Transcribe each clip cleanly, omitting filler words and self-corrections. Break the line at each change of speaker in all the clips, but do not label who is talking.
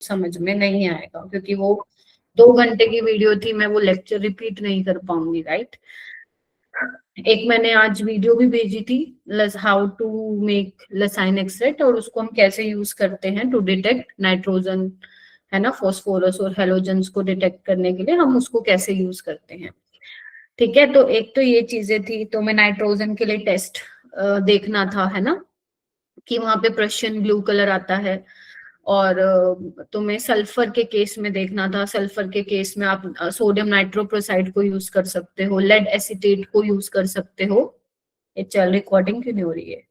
समझ में नहीं आएगा, क्योंकि वो 2 घंटे की वीडियो थी, मैं वो लेक्चर रिपीट नहीं कर पाऊंगी, राइट। एक मैंने आज वीडियो भी भेजी थी, how to make Lassaigne extract, और उसको हम कैसे यूज करते हैं टू डिटेक्ट नाइट्रोजन, है ना, फॉस्फोरस और हेलोजेंस को डिटेक्ट करने के लिए हम उसको कैसे यूज करते हैं। ठीक है, तो एक तो ये चीजें थी, तो मैं नाइट्रोजन के लिए टेस्ट देखना था, है ना, कि वहां पे प्रशियन ब्लू कलर आता है। और तुम्हें सल्फर के केस में देखना था, सल्फर के केस में आप सोडियम नाइट्रोप्रोसाइड को यूज कर सकते हो, लेड एसीटेट को यूज कर सकते हो। ये चल रिकॉर्डिंग क्यों नहीं हो रही है?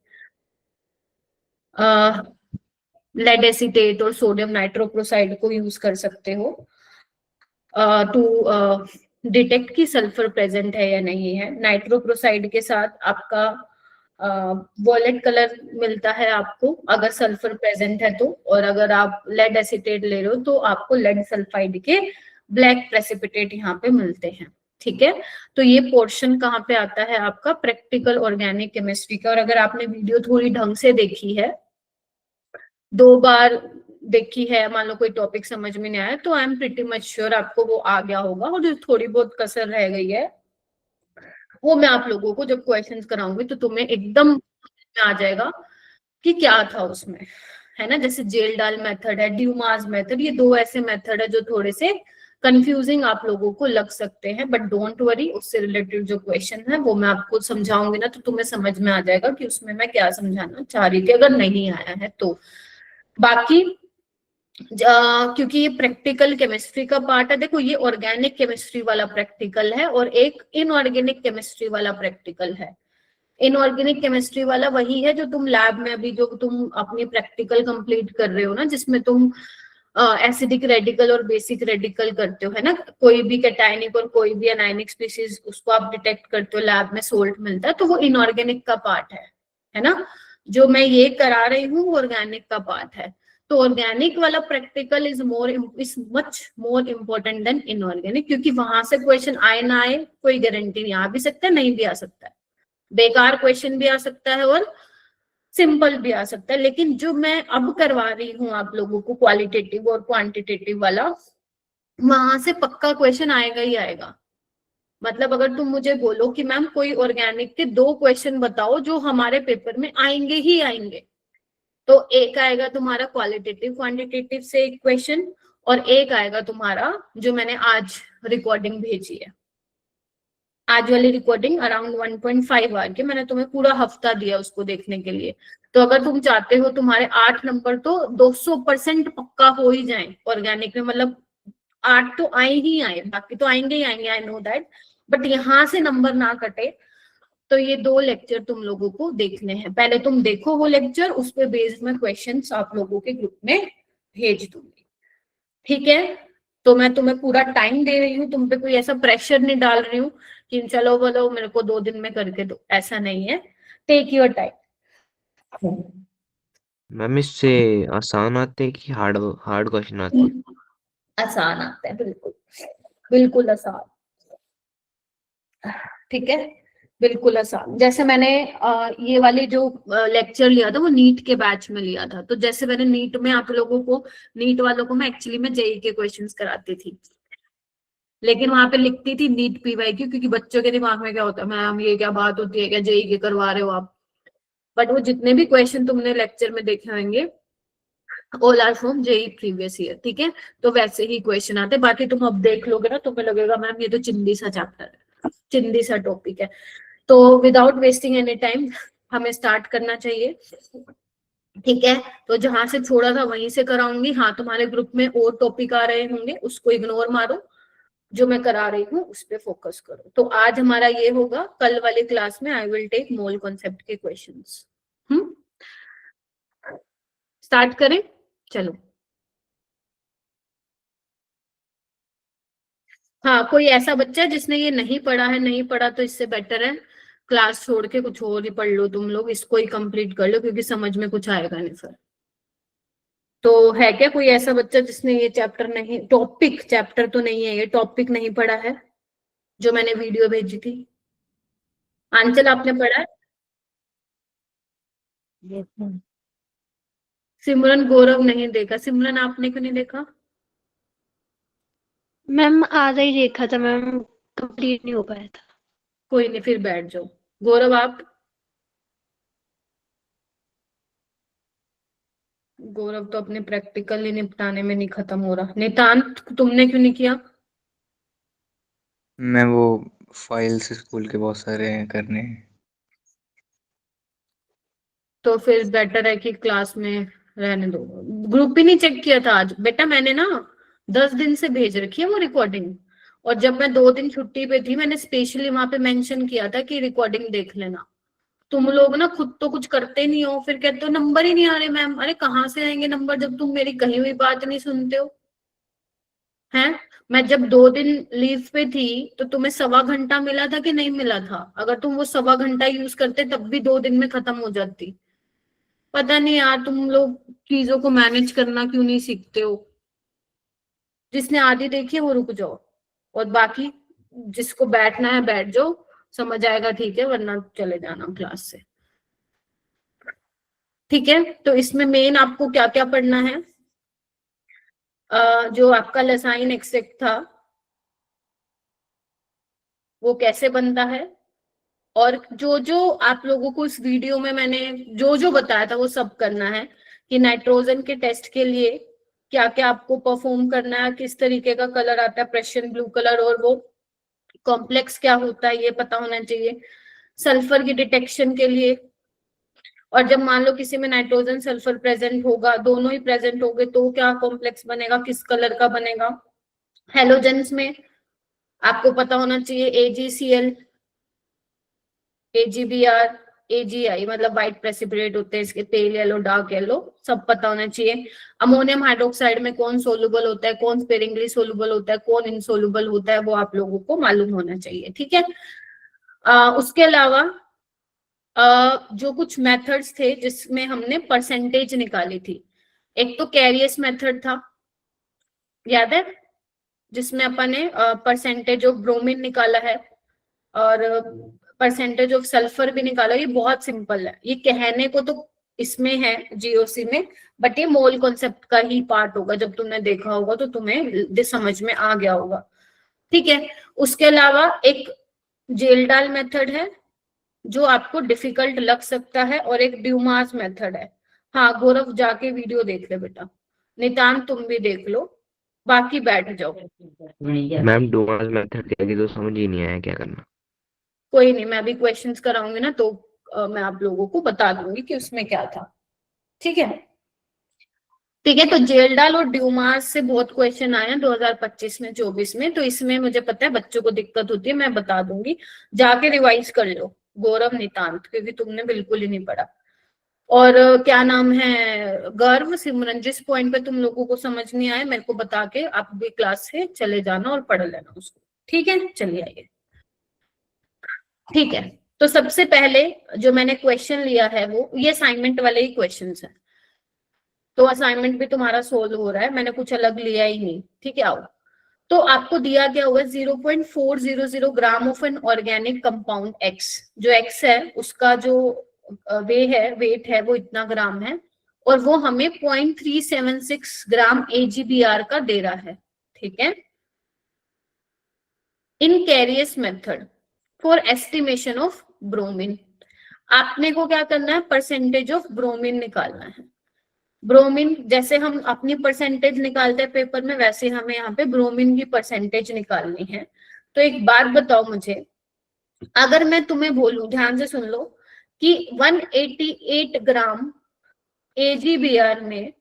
लेड एसीटेट और सोडियम नाइट्रोप्रोसाइड को यूज कर सकते हो टू डिटेक्ट कि सल्फर प्रेजेंट है या नहीं है। नाइट्रोप्रोसाइड के साथ आपका वॉलेट कलर मिलता है आपको अगर सल्फर प्रेजेंट है तो, और अगर आप लेड एसीटेट ले रहे हो तो आपको लेड सल्फाइड के ब्लैक प्रेसिपिटेट यहाँ पे मिलते हैं। ठीक है, तो ये पोर्शन कहाँ पे आता है आपका प्रैक्टिकल ऑर्गेनिक केमिस्ट्री का। और अगर आपने वीडियो थोड़ी ढंग से देखी है, 2 बार देखी है, मान लो कोई टॉपिक समझ में नहीं आया, तो I am pretty much sure आपको वो आ गया होगा। और जो थोड़ी बहुत कसर रह गई है वो मैं आप लोगों को जब क्वेश्चंस कराऊंगी तो तुम्हें एकदम में आ जाएगा कि क्या था उसमें, है ना। जैसे जेल डाल मेथड है, ड्यूमास मेथड, ये 2 ऐसे मेथड है जो थोड़े से कंफ्यूजिंग आप लोगों को लग सकते हैं, बट डोंट वरी, उससे रिलेटेड जो क्वेश्चन है वो मैं आपको समझाऊंगी ना, तो तुम्हें समझ में आ जाएगा कि उसमें मैं क्या समझाना चाह रही थी, अगर नहीं आया है तो। बाकी क्योंकि ये प्रैक्टिकल केमिस्ट्री का पार्ट है, देखो ये ऑर्गेनिक केमिस्ट्री वाला प्रैक्टिकल है और एक इनऑर्गेनिक केमिस्ट्री वाला प्रैक्टिकल है। इनऑर्गेनिक केमिस्ट्री वाला वही है जो तुम लैब में अभी जो तुम अपनी प्रैक्टिकल कंप्लीट कर रहे हो ना, जिसमें तुम एसिडिक रेडिकल और बेसिक रेडिकल करते हो, है ना, कोई भी कैटायनिक और कोई भी एनायनिक स्पीसीज उसको आप डिटेक्ट करते हो, लैब में सोल्ट मिलता है, तो वो इनऑर्गेनिक का पार्ट है ना। जो मैं ये करा रही हूँ वो ऑर्गेनिक का पार्ट है। तो ऑर्गेनिक वाला practical is much more important then inorganic, क्योंकि वहां से क्वेश्चन आए ना आए कोई गारंटी नहीं, आ भी सकता है नहीं भी आ सकता है, बेकार क्वेश्चन भी आ सकता है और सिंपल भी आ सकता है। लेकिन जो मैं अब करवा रही हूँ आप लोगों को क्वालिटेटिव और क्वांटिटेटिव वाला, वहां से पक्का क्वेश्चन आएगा ही आएगा। मतलब अगर तुम मुझे बोलो कि मैम कोई ऑर्गेनिक के 2 क्वेश्चन बताओ जो हमारे पेपर में आएंगे ही आएंगे, तो एक आएगा तुम्हारा क्वालिटेटिव क्वांटिटेटिव से एक क्वेश्चन, और एक आएगा तुम्हारा जो मैंने आज रिकॉर्डिंग भेजी है। आज वाली रिकॉर्डिंग अराउंड 1.5 आवर की, मैंने तुम्हें पूरा हफ्ता दिया उसको देखने के लिए। तो अगर तुम चाहते हो तुम्हारे 8 नंबर तो 200% पक्का हो ही जाए ऑर्गेनिक में, मतलब 8 तो आए ही आए, बाकी तो आएंगे ही आएंगे, आई नो दैट, बट यहाँ से नंबर ना कटे। तो ये 2 लेक्चर तुम लोगों को देखने हैं, पहले तुम देखो वो लेक्चर, उस पे बेस्ड में क्वेश्चंस आप लोगों के ग्रुप में भेज दूंगी। ठीक है, तो मैं तुम्हें पूरा टाइम दे रही हूँ, तुम पे कोई ऐसा प्रेशर नहीं डाल रही हूँ कि चलो बोलो मेरे को 2 दिन में करके दो, ऐसा नहीं है। Take your time.
मैम इससे आसान आते हैं कि हार्ड हार्ड क्वेश्चन आते हैं?
आसान आता है, बिल्कुल बिल्कुल आसान। ठीक है, बिल्कुल आसान। जैसे मैंने ये वाली जो लेक्चर लिया था वो नीट के बैच में लिया था, तो जैसे मैंने नीट में आप लोगों को, नीट वालों को मैं एक्चुअली में जेई के क्वेश्चंस कराती थी, लेकिन वहां पे लिखती थी नीट पीवाईक्यू, क्योंकि बच्चों के दिमाग में क्या होता है, मैम ये क्या बात होती है, क्या जेई के करवा रहे हो आप। बट वो जितने भी क्वेश्चन तुमने लेक्चर में देखे होंगे all are from JEE previous year. ठीक है, तो वैसे ही क्वेश्चन आते, बाकी तुम अब देख लोगे ना तुम्हें लगेगा मैम ये तो चिंदी सा चैप्टर है, चिंदी सा टॉपिक है। तो विदाउट वेस्टिंग एनी टाइम हमें स्टार्ट करना चाहिए। ठीक है, तो जहां से छोड़ा था वहीं से कराऊंगी। हाँ, तुम्हारे ग्रुप में और टॉपिक आ रहे होंगे, उसको इग्नोर मारो, जो मैं करा रही हूँ उस पर फोकस करो। तो आज हमारा ये होगा, कल वाली क्लास में I will take mole concept के क्वेश्चंस। स्टार्ट करें, चलो। हाँ, कोई ऐसा बच्चा जिसने ये नहीं पढ़ा है, नहीं पढ़ा तो इससे बेटर है क्लास छोड़ के कुछ और ही पढ़ लो, तुम लोग इसको ही कंप्लीट कर लो, क्योंकि समझ में कुछ आएगा नहीं सर। तो है क्या कोई ऐसा बच्चा जिसने ये चैप्टर नहीं, टॉपिक, चैप्टर तो नहीं है ये, टॉपिक नहीं पढ़ा है, जो मैंने वीडियो भेजी थी? आंचल आपने पढ़ा है? सिमरन गौरव नहीं देखा। सिमरन आपने क्यों नहीं देखा?
मैम आधा ही देखा था मैम, कंप्लीट नहीं हो पाया था।
कोई नहीं, फिर बैठ जाओ। गौरव आप? गौरव तो अपने प्रैक्टिकल ही निपटाने में नहीं खत्म हो रहा। नितांत तुमने क्यों नहीं किया?
मैं वो फाइल्स स्कूल के बहुत सारे हैं करने हैं।
तो फिर बेटर है कि क्लास में रहने दो। ग्रुप भी नहीं चेक किया था आज बेटा मैंने ना, 10 दिन से भेज रखी है वो रिकॉर्डिंग। और जब मैं 2 दिन छुट्टी पे थी मैंने स्पेशली वहां पे मेंशन किया था कि रिकॉर्डिंग देख लेना। तुम लोग ना खुद तो कुछ करते नहीं हो, फिर कहते हो नंबर ही नहीं आ रहे मैम। अरे कहाँ से आएंगे नंबर जब तुम मेरी कही हुई बात नहीं सुनते हो? हैं? मैं जब 2 दिन लीव पे थी तो तुम्हें 1.25 घंटा मिला था कि नहीं मिला था? अगर तुम वो 1.25 घंटा यूज करते तब भी 2 दिन में खत्म हो जाती। पता नहीं यार तुम लोग चीजों को मैनेज करना क्यों नहीं सीखते हो। जिसने आधी देखी है वो रुक जाओ, और बाकी जिसको बैठना है बैठ जाओ। समझ आएगा ठीक है, वरना चले जाना क्लास से। ठीक है, तो इसमें मेन आपको क्या क्या पढ़ना है? जो आपका लसाइन एक्सेक्ट था वो कैसे बनता है, और जो जो आप लोगों को इस वीडियो में मैंने जो जो बताया था वो सब करना है। कि नाइट्रोजन के टेस्ट के लिए क्या क्या आपको परफॉर्म करना है, किस तरीके का कलर आता है, प्रेशियन ब्लू कलर, और वो कॉम्प्लेक्स क्या होता है ये पता होना चाहिए। सल्फर की डिटेक्शन के लिए, और जब मान लो किसी में नाइट्रोजन सल्फर प्रेजेंट होगा, दोनों ही प्रेजेंट होंगे, तो क्या कॉम्प्लेक्स बनेगा, किस कलर का बनेगा। हेलोजेंस में आपको पता होना चाहिए AgCl, AgBr, AgI, मतलब व्हाइट प्रेसिपिटेट होते हैं इसके, पेल येलो, डार्क येलो, सब पता होना चाहिए। अमोनियम हाइड्रोक्साइड में कौन सोलुबल होता है, कौन स्पेरिंगली सोलुबल होता है, कौन इनसोलुबल होता है, वो आप लोगों को मालूम होना चाहिए। ठीक है, उसके अलावा जो कुछ मेथड्स थे जिसमें हमने परसेंटेज निकाली थी, एक तो कैरियस मेथड था, याद है, जिसमें अपन ने परसेंटेज ऑफ ब्रोमीन निकाला है और परसेंटेज ऑफ सल्फर भी निकाला। ये बहुत सिंपल है, ये कहने को तो इसमें है जीओसी में, बट ये मोल कॉन्सेप्ट का ही पार्ट होगा। जब तुमने देखा होगा तो तुम्हें समझ में आ गया होगा। ठीक है, उसके अलावा एक जेल्डाल मेथड है जो आपको डिफिकल्ट लग सकता है, और एक ड्यूमास मेथड है। हाँ गौरव जाके वीडियो देख ले बेटा, नितान तुम भी देख लो, बाकी बैठ जाओ।
मैम डुमास मेथड कह दी तो समझ ही नहीं आया क्या करना।
कोई नहीं, मैं अभी क्वेश्चंस कराऊंगी ना तो मैं आप लोगों को बता दूंगी कि उसमें क्या था। ठीक है, ठीक है, तो जेल्डाल और ड्यूमास से बहुत क्वेश्चन आए हैं 2025 में 24 में, तो इसमें मुझे पता है बच्चों को दिक्कत होती है, मैं बता दूंगी, जाके रिवाइज कर लो गौरव नितांत, क्योंकि तुमने बिल्कुल ही नहीं पढ़ा। और क्या नाम है, गर्व, सिमरन, जिस पॉइंट पे तुम लोगों को समझ नहीं आए मेरे को बता के आप भी क्लास से चले जाना और पढ़ लेना उसको। ठीक है, चलिए आइए। ठीक है, तो सबसे पहले जो मैंने क्वेश्चन लिया है वो ये असाइनमेंट वाले ही क्वेश्चंस हैं, तो असाइनमेंट भी तुम्हारा सोल्व हो रहा है, मैंने कुछ अलग लिया ही नहीं। ठीक है, आओ। तो आपको दिया गया हुआ 0.400 ग्राम of an organic compound x, जो एक्स है उसका जो वेट है वो इतना ग्राम है, और वो हमें 0.376 ग्राम AgBr का दे रहा है। ठीक है, in Carius method for estimation of bromine, आपने को क्या करना है, परसेंटेज ऑफ ब्रोमीन निकालना है। ब्रोमीन जैसे हम अपनी परसेंटेज निकालते हैं पेपर में, वैसे हमें यहाँ पे ब्रोमीन की परसेंटेज निकालनी है। तो एक बात बताओ मुझे, अगर मैं तुम्हें बोलूं, ध्यान से सुन लो, कि 188 ग्राम AgBr में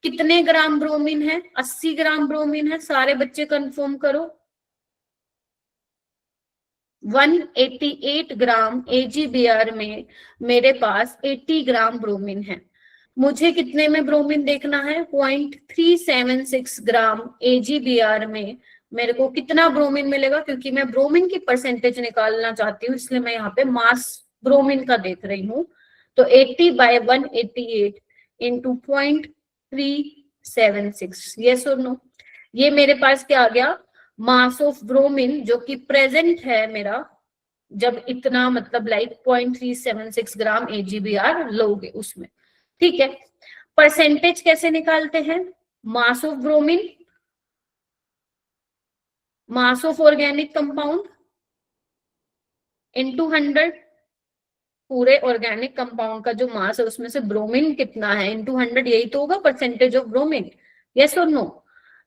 कितने ग्राम ब्रोमीन है? 80 ग्राम ब्रोमीन है। सारे बच्चे कंफर्म करो। 188 ग्राम AgBr में मेरे पास 80 ग्राम ब्रोमीन है। मुझे कितने में ब्रोमीन देखना है? 0.376 ग्राम AgBr में मेरे को कितना ब्रोमीन मिलेगा, क्योंकि मैं ब्रोमीन की परसेंटेज निकालना चाहती हूँ इसलिए मैं यहाँ पे मास ब्रोमीन का देख रही हूँ। तो 80 बाय 188 इंटू 0.376, यस और नो। ये मेरे पास क्या आ गया, मास ऑफ ब्रोमीन, जो कि प्रेजेंट है मेरा जब इतना मतलब लाइक 0.376 ग्राम AgBr लोगे उसमें। ठीक है, परसेंटेज कैसे निकालते हैं? Mass of bromine, mass of organic compound into 100, पूरे ऑर्गेनिक कंपाउंड का जो मास है उसमें से ब्रोमीन कितना है इनटू 100, यही तो होगा परसेंटेज ऑफ ब्रोमीन, यस और नो?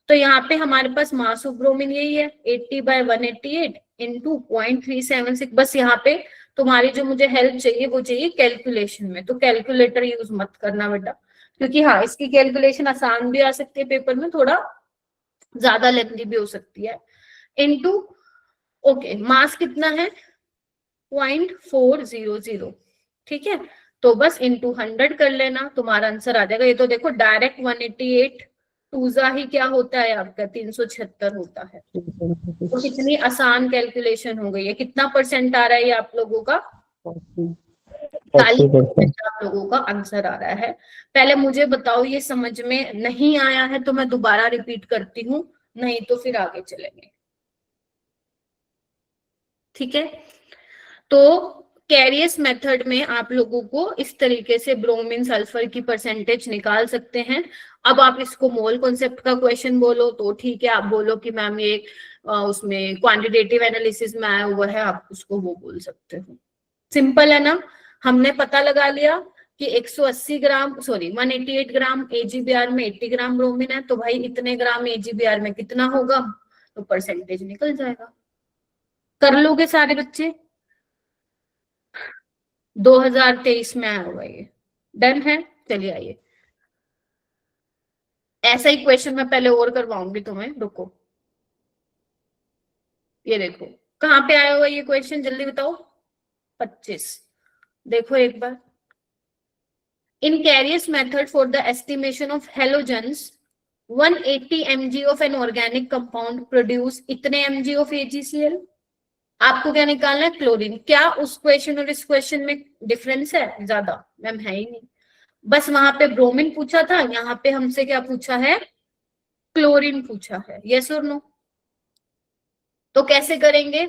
तो यहाँ पे हमारे पास मास ऑफ ब्रोमीन यही है 80/188 इनटू 0.376। बस यहाँ पे तुम्हारी जो मुझे हेल्प चाहिए वो चाहिए कैलकुलेशन में, तो कैलकुलेटर यूज मत करना बेटा, क्योंकि हाँ इसकी कैलकुलेशन आसान भी आ सकती है पेपर में, थोड़ा ज्यादा लेंथी भी हो सकती है। इनटू ओके, मास कितना है 0.400, ठीक है, तो बस इनटू 100 कर लेना, तुम्हारा आंसर आ जाएगा। ये तो देखो डायरेक्ट 188 टूजा ही क्या होता है आपका 376 होता है। तो कितनी आसान कैलकुलेशन हो गई है। कितना परसेंट आ रहा है ये आप लोगों का? 40% आप लोगों का आंसर आ रहा है। पहले मुझे बताओ ये समझ में नहीं आया है तो मैं दोबारा रिपीट करती हूँ, नहीं तो फिर आगे चलेंगे, ठीक है? तो कैरियस मेथड में आप लोगों को इस तरीके से ब्रोमीन सल्फर की परसेंटेज निकाल सकते हैं। अब आप इसको मोल कॉन्सेप्ट का क्वेश्चन बोलो तो ठीक है, आप बोलो कि मैम ये उसमें क्वांटिटेटिव एनालिसिस में आया हुआ है, आप उसको वो बोल सकते हो। सिंपल है ना? हमने पता लगा लिया कि 188 ग्राम AgBr में 80 ग्राम ब्रोमीन है, तो भाई इतने ग्राम AgBr में कितना होगा, तो परसेंटेज निकल जाएगा। कर लोगे सारे बच्चे? 2023 में आया हुआ ये, डन है? चलिए आइए, ऐसा ही क्वेश्चन मैं पहले और करवाऊंगी तुम्हें, रुको। ये देखो कहाँ पे आया हुआ ये क्वेश्चन, जल्दी बताओ। 25, देखो एक बार। In Carius method for the estimation of halogens 180 mg of an organic compound produce इतने mg ऑफ AgCl। आपको क्या निकालना है? क्लोरीन। क्या उस क्वेश्चन और इस क्वेश्चन में डिफरेंस है ज्यादा? मैम है ही नहीं, बस वहां पे ब्रोमीन पूछा था, यहाँ पे हमसे क्या पूछा है? क्लोरीन पूछा है, यस और नो? तो कैसे करेंगे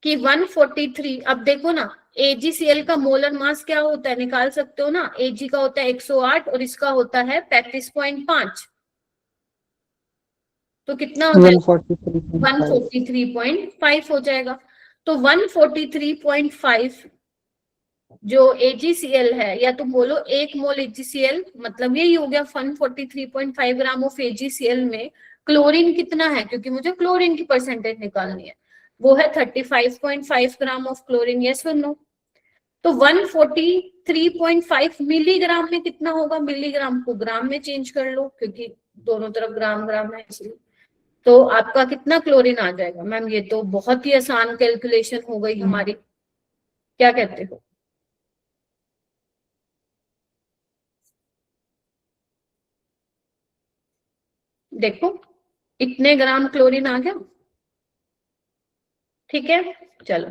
कि 143, अब देखो ना AgCl का मोलर मास क्या होता है, निकाल सकते हो ना? Ag का होता है 108 और इसका होता है 35.5, तो कितना हो जाएगा? 143.5 हो जाएगा। तो 143.5 जो AgCl है, या तुम बोलो 1 मोल AgCl, मतलब यही हो गया 143.5 ग्राम ऑफ AgCl में क्लोरीन कितना है, क्योंकि मुझे क्लोरीन की परसेंटेज निकालनी है, वो है 35.5 ग्राम ऑफ क्लोरीन, यस और नो? तो 143.5 मिलीग्राम में कितना होगा? मिलीग्राम को ग्राम में चेंज कर लो, क्योंकि दोनों तरफ ग्राम ग्राम है इसलिए। तो आपका कितना क्लोरीन आ जाएगा? मैम ये तो बहुत ही आसान कैलकुलेशन हो गई हमारी, क्या कहते हो? देखो इतने ग्राम क्लोरीन आ गया, ठीक है? चलो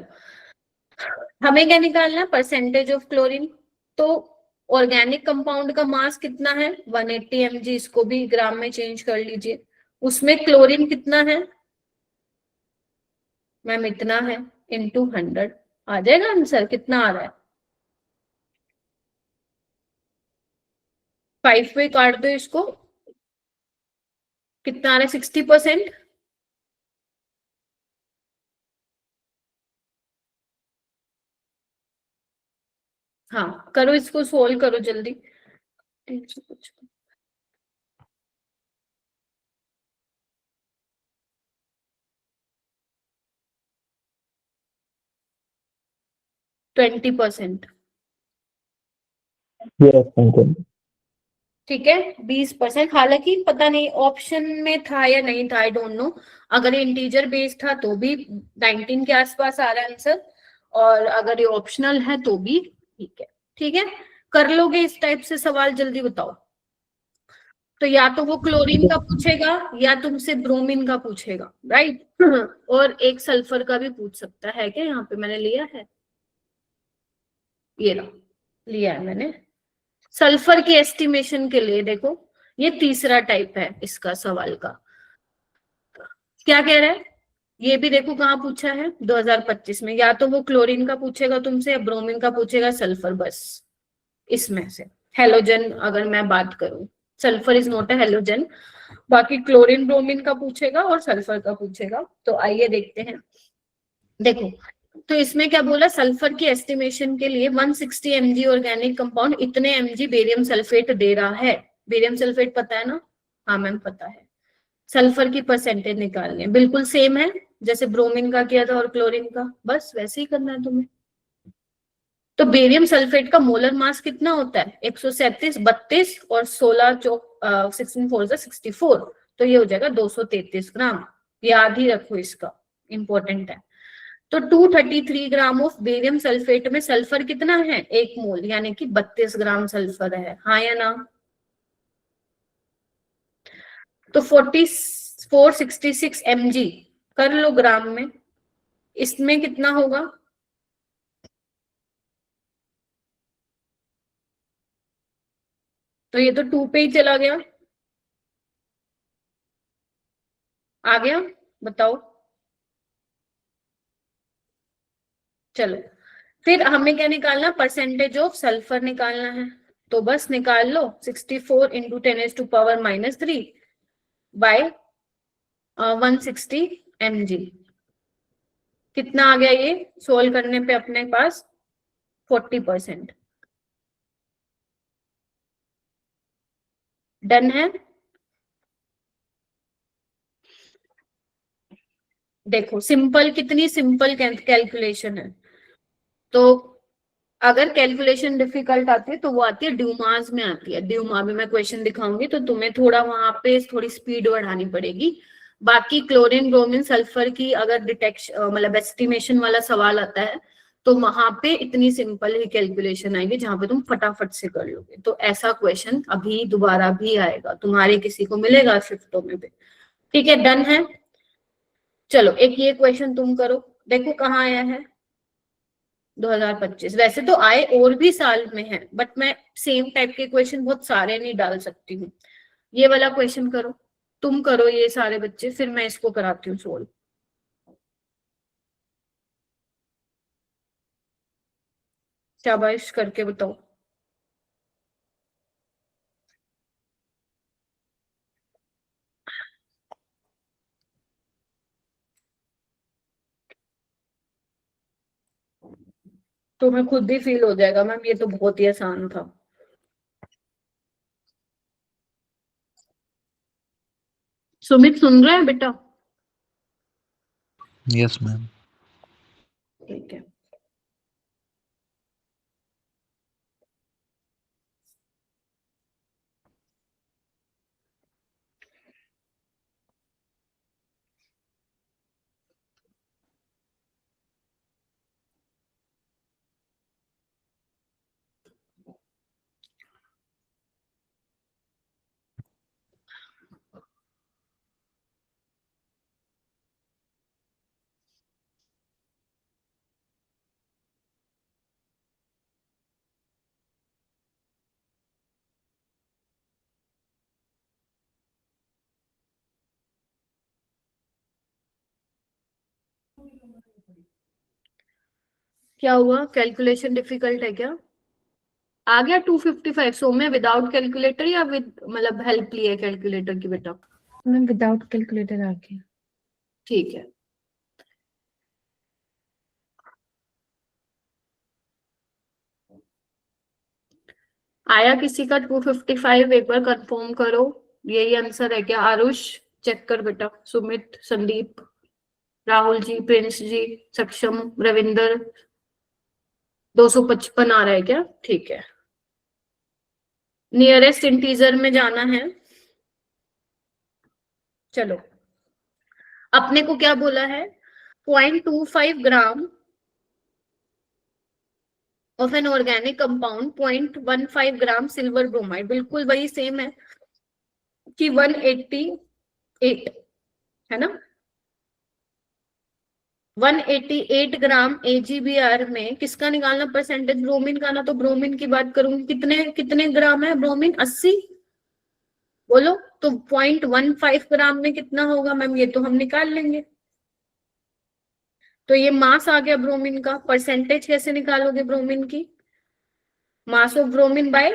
हमें क्या निकालना है? Percentage of chlorine. तो ऑर्गेनिक कंपाउंड का मास कितना है? 180 mg, इसको भी ग्राम में चेंज कर लीजिए। उसमें क्लोरीन कितना है? मैम इतना है, इनटू 100 आ जाएगा आंसर। कितना आ रहा है? 5 पे काट दो इसको, कितना आ रहा है? 60%। हाँ करो, इसको सोल्व करो जल्दी। 20%, ठीक है? 20%, हालांकि पता नहीं ऑप्शन में था या नहीं था, आई डोंट नो। अगर ये इंटीजर बेस्ड था तो भी 19 के आसपास आ रहा है आंसर, और अगर ये ऑप्शनल है तो भी ठीक है। ठीक है, कर लोगे इस टाइप से सवाल? जल्दी बताओ। तो या तो वो क्लोरीन का पूछेगा या तुमसे ब्रोमीन का पूछेगा, राइट? और एक सल्फर का भी पूछ सकता है। क्या यहाँ पे मैंने लिया है? ये लिया है मैंने सल्फर की एस्टिमेशन के लिए। देखो ये तीसरा टाइप है इसका सवाल का। क्या कह रहा है ये भी देखो, कहाँ पूछा है? 2025 में। या तो वो क्लोरीन का पूछेगा तुमसे या ब्रोमीन का पूछेगा, सल्फर, बस इसमें से। हेलोजन अगर मैं बात करूं, sulphur is not a halogen. बाकी क्लोरीन ब्रोमीन का पूछेगा और सल्फर का पूछेगा। तो आइए देखते हैं। देखो, तो इसमें क्या बोला, सल्फर की एस्टिमेशन के लिए 160 mg ऑर्गेनिक कंपाउंड इतने mg बेरियम सल्फेट दे रहा है। बेरियम सल्फेट पता है ना? हाँ मैम पता है। सल्फर की परसेंटेज निकालनी है, बिल्कुल सेम है जैसे ब्रोमीन का किया था और क्लोरीन का, बस वैसे ही करना है तुम्हें। तो बेरियम सल्फेट का मोलर मास कितना होता है? 137, 32 और 16 चौक 16 4 64, तो ये हो जाएगा 233 ग्राम। याद ही रखो, इसका इंपॉर्टेंट है। तो 233 ग्राम ऑफ बेरियम सल्फेट में सल्फर कितना है? 1 मोल, यानी कि 32 ग्राम सल्फर है, हाँ या ना? तो 466 mg कर लो ग्राम में, इसमें कितना होगा? तो ये तो 2 पे ही चला गया, आ गया? बताओ। चलो, फिर हमें क्या निकालना? परसेंटेज ऑफ सल्फर निकालना है। तो बस निकाल लो, 64 इंटू 10⁻³ बाय 160 mg। कितना आ गया ये सोल्व करने पे अपने पास? 40%। डन है? देखो सिंपल, कितनी सिंपल कैलकुलेशन है। तो अगर कैलकुलेशन डिफिकल्ट आती है तो वो आती है ड्यूमास में आती है। ड्यूमा में मैं क्वेश्चन दिखाऊंगी तो तुम्हें थोड़ा वहां पे थोड़ी स्पीड बढ़ानी पड़ेगी। बाकी क्लोरीन ब्रोमीन सल्फर की अगर डिटेक्शन मतलब एस्टिमेशन वाला सवाल आता है तो वहां पे इतनी सिंपल ही कैलकुलेशन आएगी जहां पे तुम फटाफट से कर लोगे। तो ऐसा क्वेश्चन अभी दोबारा भी आएगा, तुम्हारे किसी को मिलेगा शिफ्टों में भी। ठीक है, डन है। चलो एक ये क्वेश्चन तुम करो, देखो कहाँ आया है। 2025 वैसे तो आए और भी साल में है, बट मैं सेम टाइप के क्वेश्चन बहुत सारे नहीं डाल सकती हूँ। ये वाला क्वेश्चन करो, तुम करो ये सारे बच्चे, फिर मैं इसको कराती हूँ सोल्व। शाबाश, करके बताओ। तुम्हें खुद ही फील हो जाएगा मैम ये तो बहुत ही आसान था। सुमित सुन रहे हैं बेटा?
Yes ma'am.
ठीक है। क्या हुआ, कैलकुलेशन डिफिकल्ट है क्या? आ गया 255 सो में विदाउट कैलकुलेटर या विद मतलब हेल्प लिए कैलकुलेटर की बेटा?
मैम विदाउट कैलकुलेटर आ गया।
ठीक है। आया किसी का 255? एक बार कंफर्म करो, यही आंसर है क्या? आरुष चेक कर बेटा, सुमित, संदीप, राहुल जी, प्रिंस जी, सक्षम, रविंदर। 255 आ रहा है क्या? ठीक है। नियरेस्ट इंटीजर में जाना है। चलो, अपने को क्या बोला है? 0.25 ग्राम of an organic compound, 0.15 gram silver bromide, बिल्कुल वही सेम है कि 188 है ना? 188 ग्राम AgBr में किसका निकालना परसेंटेज? ब्रोमीन का ना। तो ब्रोमीन की बात करूंगी, कितने कितने ग्राम है ब्रोमीन? 80 बोलो। तो 0.15 ग्राम में कितना होगा मैम? ये तो हम निकाल लेंगे। तो ये मास आ गया ब्रोमीन का। परसेंटेज कैसे निकालोगे ब्रोमीन की? Mass of bromine by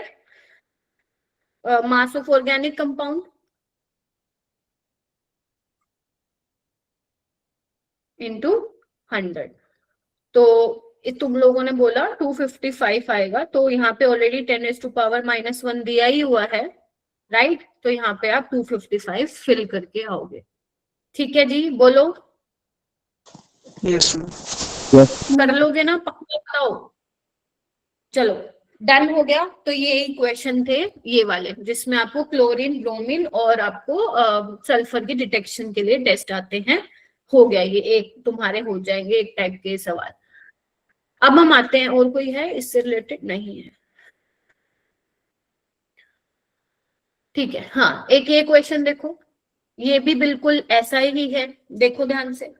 mass of organic compound into 100। तो तुम लोगों ने बोला 255 आएगा, तो यहाँ पे ऑलरेडी 10⁻⁻1 दिया ही हुआ है, राइट? तो यहाँ पे आप 255 फिल करके आओगे। ठीक है जी, बोलो।
Yes ma'am.
कर लोगे ना, पक्का बताओ। चलो डन हो गया। तो ये क्वेश्चन थे ये वाले, जिसमें आपको क्लोरीन, ब्रोमीन और आपको सल्फर की डिटेक्शन के लिए टेस्ट आते हैं। हो गया, ये एक तुम्हारे हो जाएंगे एक टाइप के सवाल। अब हम आते हैं, और कोई है इससे रिलेटेड? नहीं है, ठीक है। हाँ, एक ये क्वेश्चन देखो, ये भी बिल्कुल ऐसा ही है, देखो ध्यान से।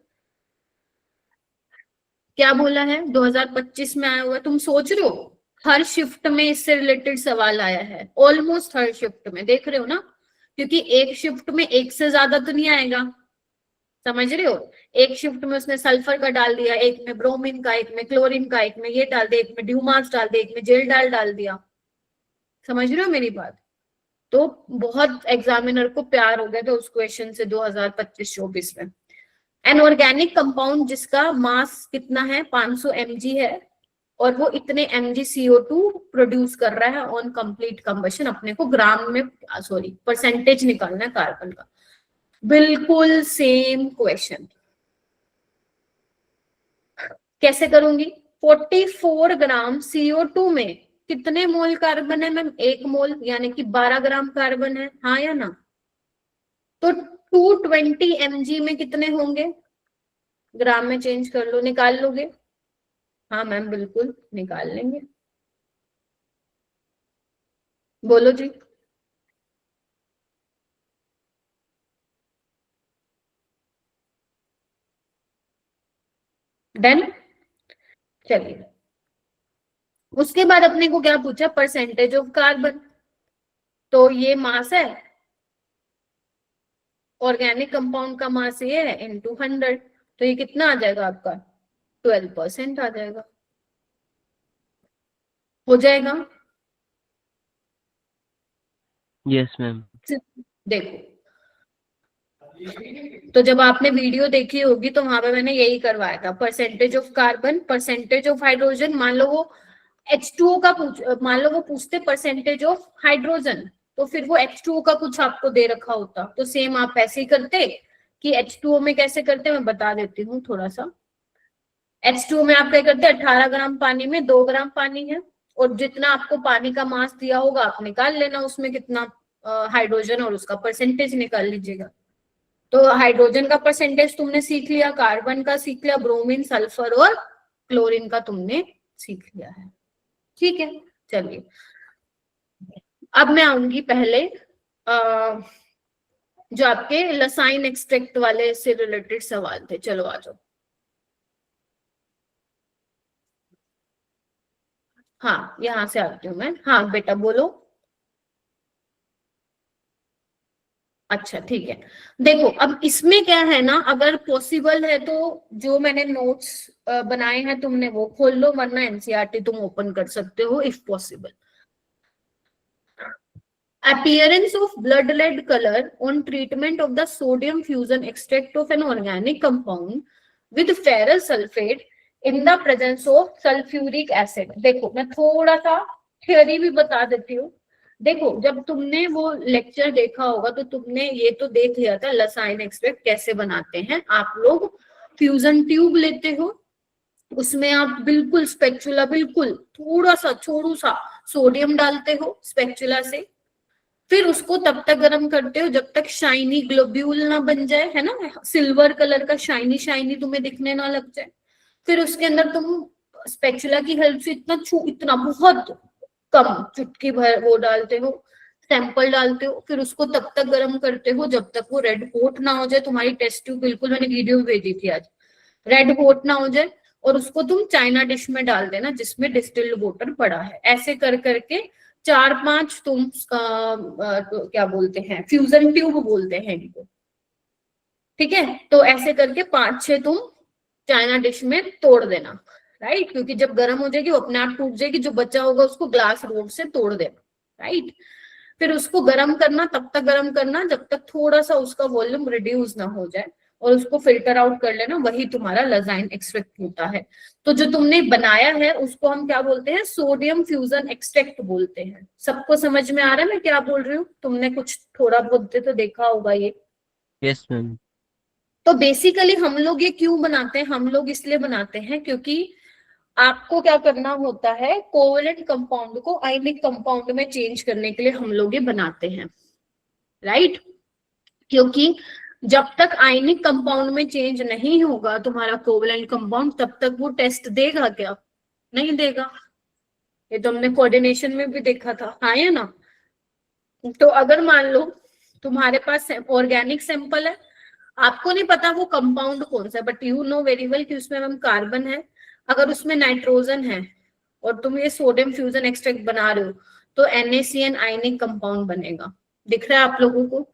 क्या बोला है? 2025 में आया हुआ। तुम सोच रहे हो हर शिफ्ट में इससे रिलेटेड सवाल आया है, ऑलमोस्ट हर शिफ्ट में, देख रहे हो ना? क्योंकि एक शिफ्ट में एक से ज्यादा तो नहीं आएगा, समझ रहे हो? एक शिफ्ट में उसने सल्फर का डाल दिया, एक में ब्रोमीन का, एक में क्लोरीन का, एक में ये डाल दिया, एक में ड्यूमास डाल दिया, एक में जेल डाल दिया। समझ रहे हो मेरी बात? तो बहुत एग्जामिनर को प्यार हो गया था उस क्वेश्चन से 2025-24 में। एन ऑर्गेनिक कंपाउंड जिसका मास कितना है, 500 mg है, और वो इतने mg CO2 प्रोड्यूस कर रहा है ऑन कंप्लीट कंबशन। अपने को ग्राम में, सॉरी, परसेंटेज निकालना है कार्बन का। बिल्कुल सेम क्वेश्चन। कैसे करूंगी? 44 ग्राम CO2 में कितने मोल कार्बन है मैम? 1 मोल, यानी कि 12 ग्राम कार्बन है, हाँ या ना? तो 220 mg में कितने होंगे? ग्राम में चेंज कर लो, निकाल लोगे? हाँ मैम, बिल्कुल निकाल लेंगे। बोलो जी। डन। चलिए, उसके बाद अपने को क्या पूछा? Percentage of carbon. तो ये मास है, ऑर्गेनिक कंपाउंड का मास ये है, इनटू 100। तो ये कितना आ जाएगा आपका? 12% आ जाएगा। हो जाएगा?
Yes ma'am.
देखो, तो जब आपने वीडियो देखी होगी तो वहां पे मैंने यही करवाया था, percentage of carbon, percentage of hydrogen. मान लो वो H2O का मान लो वो पूछते परसेंटेज ऑफ हाइड्रोजन, तो फिर वो H2O का कुछ आपको दे रखा होता, तो सेम आप ऐसे ही करते। कि H2O में कैसे करते मैं बता देती हूँ थोड़ा सा। H2O में आप क्या करते हैं, 18 ग्राम पानी में 2 ग्राम पानी है, और जितना आपको पानी का मास दिया होगा आप निकाल लेना उसमें कितना हाइड्रोजन, और उसका परसेंटेज निकाल लीजिएगा। तो हाइड्रोजन का परसेंटेज तुमने सीख लिया, कार्बन का सीख लिया, ब्रोमीन, सल्फर और क्लोरीन का तुमने सीख लिया है। ठीक है, चलिए अब मैं आऊंगी पहले जो आपके लसाइन एक्सट्रैक्ट वाले से रिलेटेड सवाल थे। चलो आ जाओ। हाँ, यहां से आती हूँ मैं। हाँ बेटा बोलो। अच्छा ठीक है, देखो अब इसमें क्या है ना, अगर पॉसिबल है तो जो मैंने नोट्स बनाए हैं तुमने वो खोल लो, वरना एनसीईआरटी तुम ओपन कर सकते हो if possible. Appearance of blood lead color on treatment of the sodium fusion extract of an organic compound with ferrous sulfate in the presence of sulfuric acid। देखो मैं थोड़ा सा थ्योरी भी बता देती हूँ। देखो जब तुमने वो लेक्चर देखा होगा तो तुमने ये तो देख लिया था लसाइन एक्सट्रैक्ट कैसे बनाते हैं। आप लोग फ्यूजन ट्यूब लेते हो, उसमें आप बिल्कुल स्पेचुला, बिल्कुल थोड़ा सा छोड़ू सा सोडियम डालते हो स्पेचुला से, फिर उसको तब तक गर्म करते हो जब तक शाइनी ग्लोब्यूल ना बन जाए, है ना, सिल्वर कलर का शाइनी शाइनी तुम्हें दिखने ना लग जाए। फिर उसके अंदर तुम स्पेचुला की हेल्प से इतना बहुत कम चुटकी भर वो डालते हो, सैंपल डालते हो, फिर उसको तब तक गर्म करते हो जब तक वो रेड कोट ना हो जाए। तुम्हारी टेस्ट ट्यूब बिल्कुल, मैंने वीडियो भेजी थी आज, रेड कोट ना हो जाए, और उसको तुम चाइना डिश में डाल देना जिसमें डिस्टिल्ड वाटर पड़ा है। ऐसे कर करके 4-5 तुम क्या बोलते हैं, फ्यूजन ट्यूब बोलते हैं इनको, ठीक है। तो ऐसे करके 5-6 तुम चाइना डिश में तोड़ देना, राइट, क्योंकि जब गर्म हो जाएगी वो अपने आप टूट जाएगी, जो बचा होगा उसको ग्लास रोड से तोड़ देना, राइट। फिर उसको गर्म करना, तब तक गर्म करना जब तक थोड़ा सा उसका वॉल्यूम रिड्यूस ना हो जाए, और उसको फिल्टर आउट कर लेना, वही तुम्हारा लजाइन एक्सट्रैक्ट होता है। तो जो तुमने बनाया है उसको हम क्या बोलते हैं, सोडियम फ्यूजन एक्सट्रैक्ट बोलते हैं। सबको समझ में आ रहा है मैं क्या बोल रही हूँ? तुमने कुछ थोड़ा बहुत तो देखा होगा ये।
Yes ma'am.
तो बेसिकली हम लोग ये क्यों बनाते हैं? हम लोग इसलिए बनाते हैं क्योंकि आपको क्या करना होता है, कोवेलेंट कंपाउंड को आयनिक कंपाउंड में चेंज करने के लिए हम लोग ये बनाते हैं, राइट? क्योंकि जब तक आयनिक कंपाउंड में चेंज नहीं होगा तुम्हारा कोवेलेंट कंपाउंड, तब तक वो टेस्ट देगा क्या? नहीं देगा। ये तो हमने कोऑर्डिनेशन में भी देखा था, हाँ या ना? तो अगर मान लो तुम्हारे पास ऑर्गेनिक सैंपल है, आपको नहीं पता वो कंपाउंड कौन सा है, but you know very well कि उसमें मैम कार्बन है, अगर उसमें नाइट्रोजन है और तुम ये सोडियम फ्यूजन एक्सट्रैक्ट बना रहे हो, तो NaCN आयनिक कंपाउंड बनेगा। दिख रहा है आप लोगों को?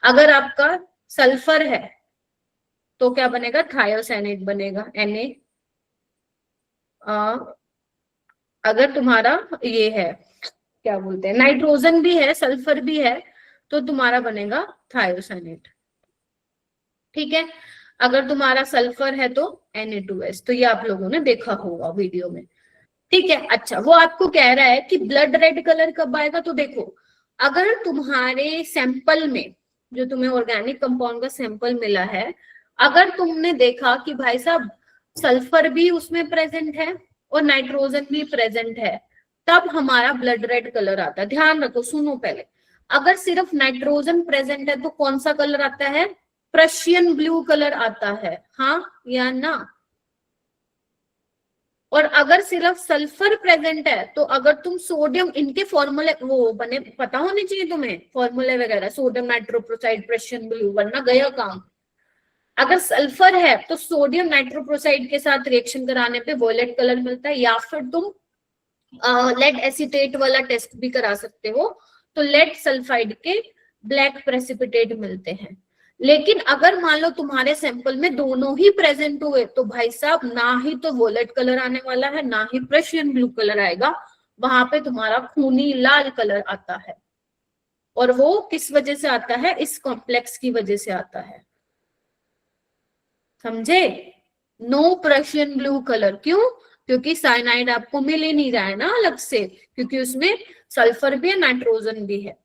अगर आपका सल्फर है तो क्या बनेगा? थायोसाइनेट बनेगा, Na। अगर तुम्हारा ये है, क्या बोलते हैं, नाइट्रोजन भी है, सल्फर भी है, तो तुम्हारा बनेगा थायोसाइनेट। ठीक है? अगर तुम्हारा सल्फर है तो Na2S। तो ये आप लोगों ने देखा होगा वीडियो में। ठीक है? अच्छा, वो आपको कह रहा है कि ब्लड रेड कलर कब आएगा? तो देखो, अगर तुम्हारे सैंपल में, जो तुम्हें ऑर्गेनिक कंपाउंड का सैंपल मिला है, अगर तुमने देखा कि भाई साहब सल्फर भी उसमें प्रेजेंट है और नाइट्रोजन भी प्रेजेंट है, तब हमारा ब्लड रेड कलर आता है। ध्यान रखो, सुनो पहले। अगर सिर्फ नाइट्रोजन प्रेजेंट है तो कौन सा कलर आता है? प्रशियन ब्लू कलर आता है, हाँ या ना? और अगर सिर्फ सल्फर प्रेजेंट है तो अगर तुम सोडियम, इनके फॉर्मूले वो बने पता होने चाहिए तुम्हें, फॉर्मूले वगैरह, सोडियम नाइट्रोप्रोसाइड प्रशियन ब्लू, वरना गया काम। अगर सल्फर है तो सोडियम नाइट्रोप्रोसाइड के साथ रिएक्शन कराने पे वॉयलेट कलर मिलता है, या फिर तुम लेड एसीटेट वाला टेस्ट भी करा सकते हो, तो लेड सल्फाइड के ब्लैक प्रेसिपिटेट मिलते हैं। लेकिन अगर मान लो तुम्हारे सैंपल में दोनों ही प्रेजेंट हुए, तो भाई साहब ना ही तो वॉयलेट कलर आने वाला है, ना ही प्रशियन ब्लू कलर आएगा, वहां पे तुम्हारा खूनी लाल कलर आता है। और वो किस वजह से आता है? इस कॉम्प्लेक्स की वजह से आता है, समझे? नो प्रशियन ब्लू कलर, क्यों? क्योंकि साइनाइड आपको मिल ही नहीं रहा है ना अलग से, क्योंकि उसमें सल्फर भी है, नाइट्रोजन भी है।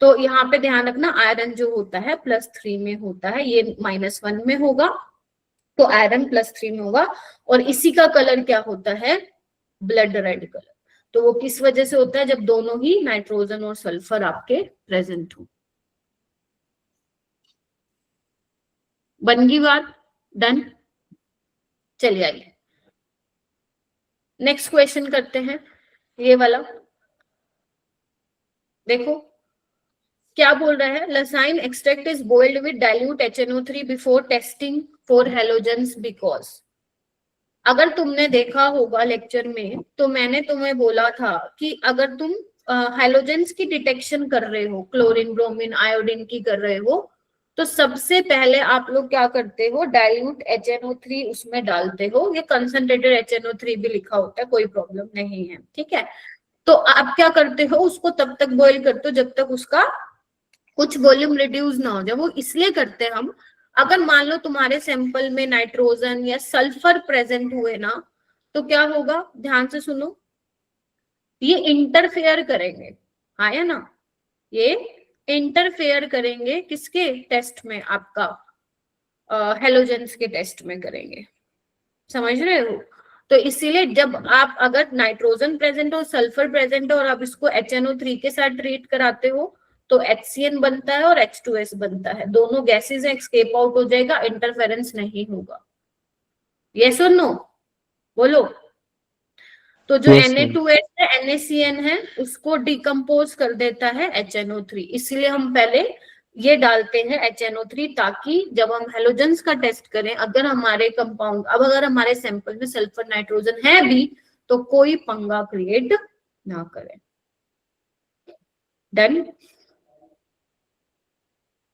तो यहाँ पे ध्यान रखना, आयरन जो होता है +3 में होता है, ये -1 में होगा, तो आयरन +3 में होगा। और इसी का कलर क्या होता है? Blood red colour. तो वो किस वजह से होता है? जब दोनों ही नाइट्रोजन और सल्फर आपके प्रेजेंट हो। बन गई बात? डन? चलिए आइए नेक्स्ट क्वेश्चन करते हैं, ये वाला देखो क्या बोल रहा है। लसाइन extract is boiled with dilute HNO3 before testing for halogens because. अगर तुमने देखा होगा लेक्चर में, तो मैंने तुम्हें बोला था कि अगर तुम हेलोजेंस की डिटेक्शन कर रहे हो, क्लोरीन, ब्रोमीन, आयोडीन की कर रहे हो, तो सबसे पहले आप लोग क्या करते हो? डाइल्यूट HNO3 उसमें डालते हो। ये कंसंट्रेटेड HNO3 भी लिखा होता है, कोई प्रॉब्लम नहीं है, ठीक है? तो आप क्या करते हो? उसको तब तक बॉइल करते हो जब तक उसका कुछ वॉल्यूम रिड्यूस ना हो जाए। वो इसलिए करते हैं हम, अगर मान लो तुम्हारे सैंपल में नाइट्रोजन या सल्फर प्रेजेंट हुए ना, तो क्या होगा? ध्यान से सुनो, ये इंटरफेयर करेंगे, हाँ या ना? ये इंटरफेयर करेंगे किसके टेस्ट में? आपका हेलोजेंस के टेस्ट में करेंगे, समझ रहे हो? तो इसीलिए जब आप, अगर नाइट्रोजन प्रेजेंट हो, सल्फर प्रेजेंट हो, और आप इसको HNO3 के साथ ट्रीट कराते हो, तो HCN बनता है और H2S बनता है, दोनों गैसेस एस्केप आउट हो जाएगा, इंटरफेरेंस नहीं होगा। यस और नो बोलो। तो जो
Yes, ma'am.
Na2S है, NaCN है, उसको डिकम्पोज कर देता है HNO3। इसलिए हम पहले ये डालते हैं HNO3, ताकि जब हम हेलोजेंस का टेस्ट करें, अगर हमारे कंपाउंड, अब अगर हमारे सैंपल में सल्फर नाइट्रोजन है भी, तो कोई पंगा क्रिएट ना करें। डन?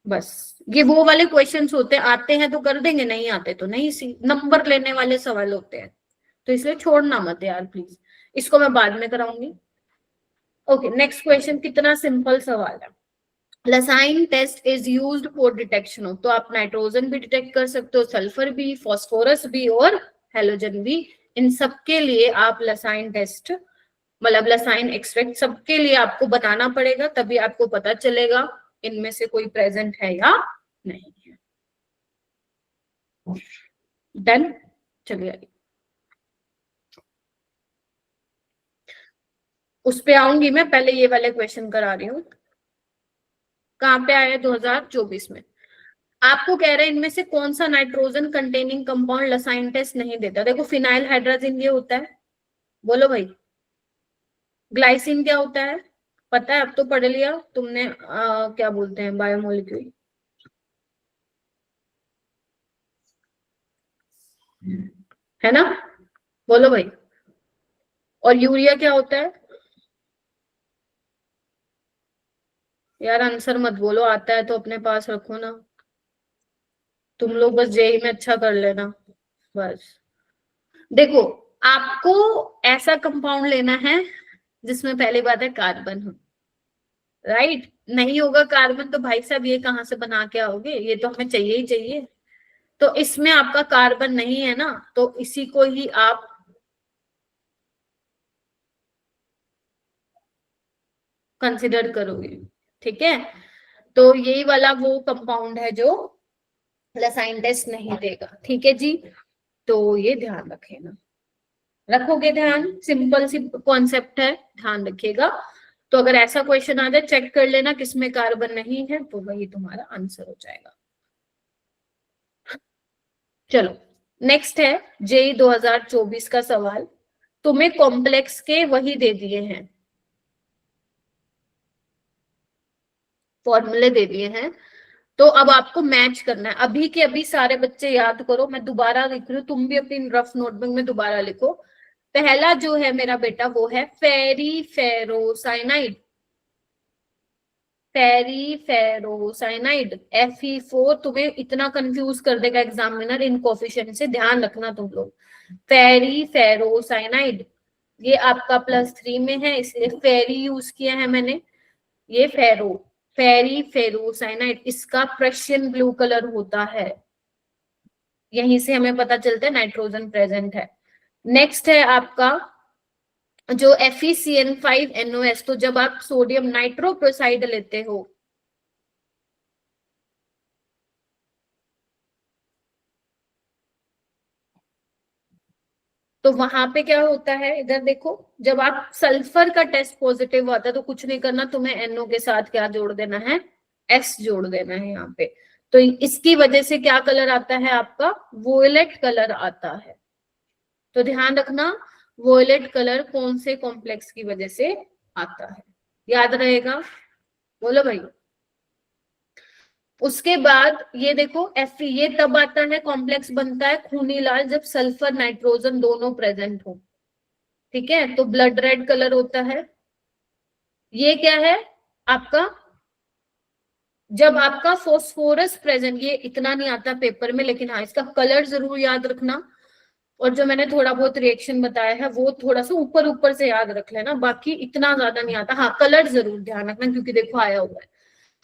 बस ये वो वाले क्वेश्चंस होते हैं, आते हैं तो कर देंगे, नहीं आते तो नहीं। सी नंबर लेने वाले सवाल होते हैं, तो इसलिए छोड़ना मत यार प्लीज। इसको मैं बाद में कराऊंगी। ओके, नेक्स्ट क्वेश्चन कितना सिंपल सवाल है। Lassaigne test is used for detection of, तो आप नाइट्रोजन भी डिटेक्ट कर सकते हो, सल्फर भी, फास्फोरस भी और हेलोजन भी। इन सबके लिए आप लसाइन टेस्ट मतलब लसाइन एक्सट्रैक्ट सबके लिए आपको बनाना पड़ेगा, तभी आपको पता चलेगा इनमें से कोई प्रेजेंट है या नहीं है। डन, चलिए आगे। उस पे आऊंगी मैं, पहले ये वाले क्वेश्चन करा रही हूँ। कहाँ पे आया 2024 में। आपको कह रहे हैं इनमें से कौन सा nitrogen containing compound Lassaigne test नहीं देता। देखो फिनाइल हाइड्रोजन ये होता है, बोलो भाई। ग्लाइसिन क्या होता है, पता है, अब तो पढ़ लिया तुमने। क्या बोलते हैं, बायोमोलिक्यूल, है ना, बोलो भाई। और यूरिया क्या होता है, यार आंसर मत बोलो, आता है तो अपने पास रखो ना, तुम लोग बस जेई में अच्छा कर लेना बस। देखो आपको ऐसा कंपाउंड लेना है जिसमें पहली बात है कार्बन हो, राइट। नहीं होगा कार्बन तो भाई साहब ये कहाँ से बना के आओगे, ये तो हमें चाहिए ही चाहिए। तो इसमें आपका कार्बन नहीं है ना, तो इसी को ही आप कंसिडर करोगे, ठीक है। तो यही वाला वो कंपाउंड है जो लसाइन टेस्ट नहीं देगा, ठीक है जी। तो ये ध्यान रखेना, रखोगे ध्यान, सिंपल सी कॉन्सेप्ट है, ध्यान रखिएगा। तो अगर ऐसा क्वेश्चन आ जाए चेक कर लेना किसमें कार्बन नहीं है, तो वही तुम्हारा आंसर हो जाएगा। चलो नेक्स्ट है जेई 2024 का सवाल। तुम्हें कॉम्प्लेक्स के वही दे दिए हैं, फॉर्मूले दे दिए हैं, तो अब आपको मैच करना है। अभी के अभी सारे बच्चे याद करो, मैं दोबारा लिख रही हूँ, तुम भी अपनी रफ नोटबुक में दोबारा लिखो। पहला जो है मेरा बेटा वो है फेरी फेरोसाइनाइड, फेरी फेरोसाइनाइड Fe4। तुम्हें इतना कंफ्यूज कर देगा एग्जामिनर इन कोफिशिएंट से, ध्यान रखना तुम लोग। फेरी फेरोसाइनाइड ये आपका +3 में है, इसलिए फेरी यूज किया है मैंने। ये फेरी फेरोसाइनाइड, इसका प्रेशियन ब्लू कलर होता है, यहीं से हमें पता चलता है नाइट्रोजन प्रेजेंट है। नेक्स्ट है आपका जो FeCN5NOS, तो जब आप सोडियम नाइट्रोक्लोराइड लेते हो, तो वहां पे क्या होता है, इधर देखो, जब आप सल्फर का टेस्ट पॉजिटिव आता है तो कुछ नहीं करना, तुम्हें NO के साथ क्या जोड़ देना है, S जोड़ देना है यहाँ पे। तो इसकी वजह से क्या कलर आता है आपका, वोयलेट कलर आता है। तो ध्यान रखना वोयलेट कलर कौन से कॉम्प्लेक्स की वजह से आता है, याद रहेगा, बोलो भाई। उसके बाद ये देखो Fe, ये तब आता है, कॉम्प्लेक्स बनता है खूनी लाल जब सल्फर नाइट्रोजन दोनों प्रेजेंट हो, ठीक है, तो ब्लड रेड कलर होता है। ये क्या है आपका, जब आपका फोस्फोरस प्रेजेंट, ये इतना नहीं आता पेपर में, लेकिन हाँ इसका कलर जरूर याद रखना। और जो मैंने थोड़ा बहुत रिएक्शन बताया है वो थोड़ा सा ऊपर ऊपर से याद रख लेना, बाकी इतना ज्यादा नहीं आता। हाँ कलर जरूर ध्यान रखना क्योंकि देखो आया हुआ है।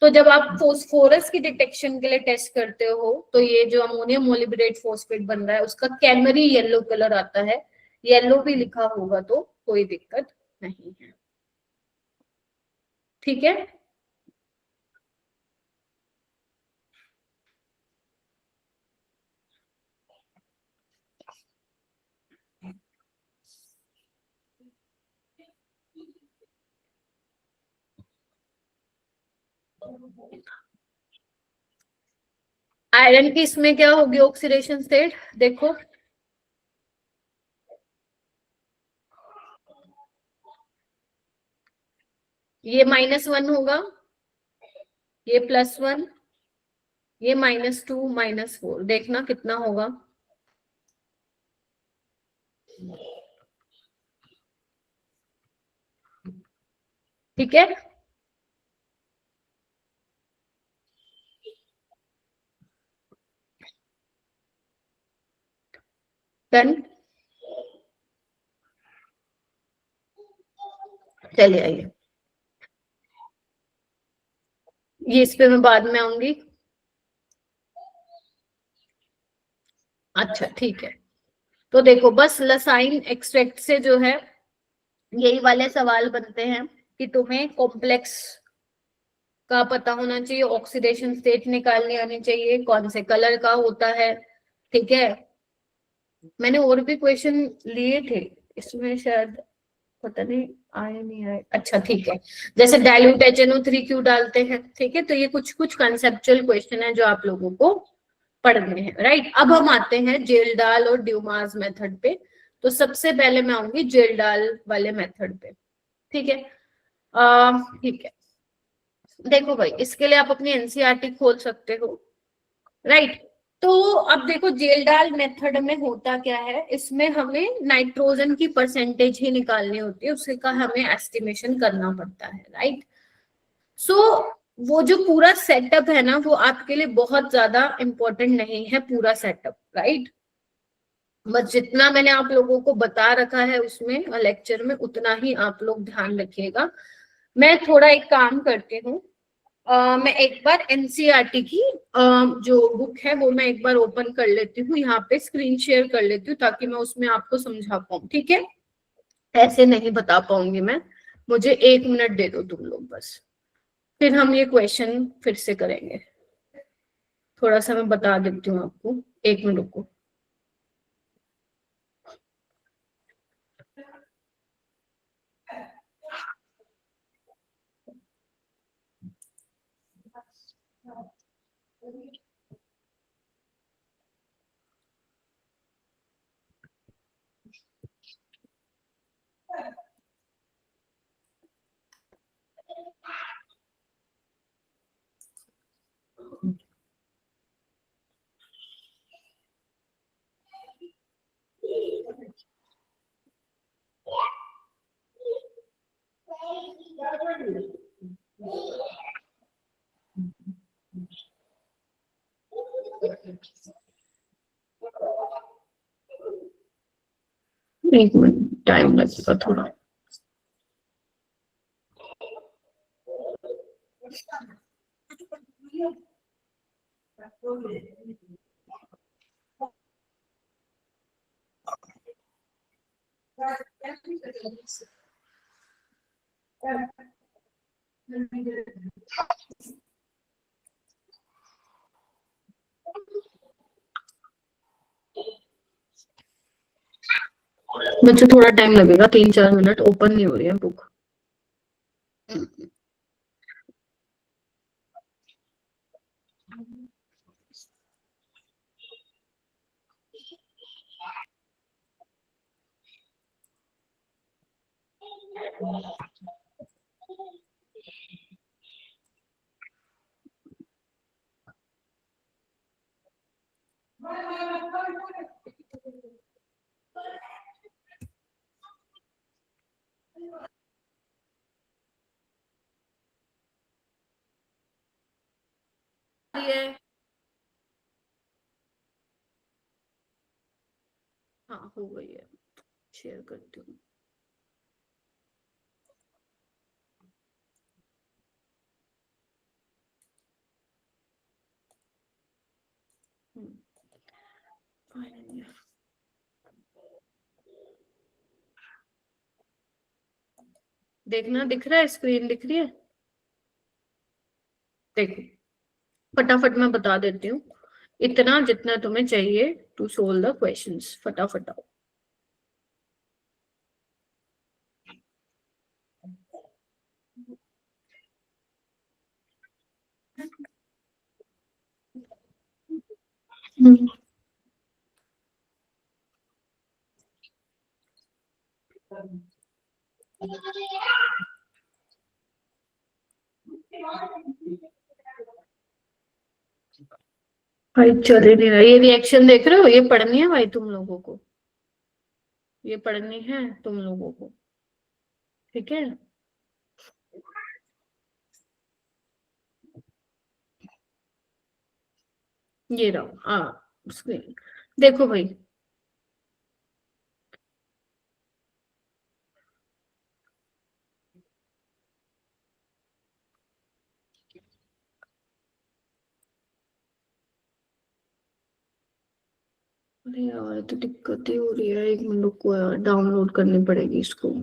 तो जब आप फोस्फोरस की डिटेक्शन के लिए टेस्ट करते हो, तो ये जो अमोनियम मोलिब्डेट फोस्फेट बन रहा है उसका कैमरी येलो कलर आता है, येलो भी लिखा होगा तो कोई दिक्कत नहीं है, ठीक है। आयरन की इसमें क्या होगी ऑक्सीडेशन स्टेट, देखो ये -1 होगा, ये +1, ये -2 -4, देखना कितना होगा, ठीक है। डन, चलिए आइए। ये इस पे मैं बाद में आऊंगी। अच्छा ठीक है, तो देखो बस लसाइन एक्सट्रैक्ट से जो है यही वाले सवाल बनते हैं कि तुम्हें कॉम्प्लेक्स का पता होना चाहिए, ऑक्सीडेशन स्टेट निकालनी आनी चाहिए, कौन से कलर का होता है। ठीक है, मैंने और भी क्वेश्चन लिए थे इसमें, शायद पता नहीं आए नहीं आए। अच्छा ठीक है, जैसे डाइल्यूट HNO3 क्यों डालते हैं, ठीक है, तो ये कुछ कुछ कंसेप्चुअल क्वेश्चन है जो आप लोगों को पढ़ने हैं, राइट। अब हम आते हैं जेल्डाल और ड्यूमास मेथड पे। तो सबसे पहले मैं आऊंगी जेल्डाल वाले मेथड पे, ठीक है। ठीक है, देखो भाई इसके लिए आप अपनी एनसीईआरटी खोल सकते हो, राइट। तो अब देखो जेल्डाल मेथड में होता क्या है, इसमें हमें नाइट्रोजन की परसेंटेज ही निकालनी होती है, उसका हमें एस्टिमेशन करना पड़ता है, राइट। सो वो जो पूरा सेटअप है ना, वो आपके लिए बहुत ज्यादा इंपॉर्टेंट नहीं है पूरा सेटअप, राइट। बस जितना मैंने आप लोगों को बता रखा है उसमें लेक्चर में, उतना ही आप लोग ध्यान रखिएगा। मैं थोड़ा एक काम करती हूँ, मैं एक बार एनसीईआरटी की जो बुक है वो मैं एक बार ओपन कर लेती हूँ, यहाँ पे स्क्रीन शेयर कर लेती हूँ ताकि मैं उसमें आपको समझा पाऊँ, ठीक है। ऐसे नहीं बता पाऊंगी मैं, मुझे 1 मिनट दे दो तुम लोग बस, फिर हम ये क्वेश्चन फिर से करेंगे। थोड़ा सा मैं बता देती हूँ आपको, 1 मिनट रुको। एक मिनट टाइम लगेगा थोड़ा। मुझे थोड़ा टाइम लगेगा, 3-4 मिनट, ओपन नहीं हो रही है बुक। हाँ हो गई है, शेयर करती हूँ। देखना, दिख रहा है, स्क्रीन दिख रही है। देखो फटाफट मैं बता देती हूँ, इतना जितना तुम्हें चाहिए टू सोल्व द क्वेश्चंस, फटाफट आओ। भाई चल ही नहीं रहा, ये रिएक्शन देख रहे हो, ये पढ़नी है भाई तुम लोगों को, ये पढ़नी है तुम लोगों को, ठीक है। ये रहो, स्क्रीन देखो भाई। अरे यार तो दिक्कत ही हो रही है, एक मिनट रुको यार, डाउनलोड करनी पड़ेगी इसको।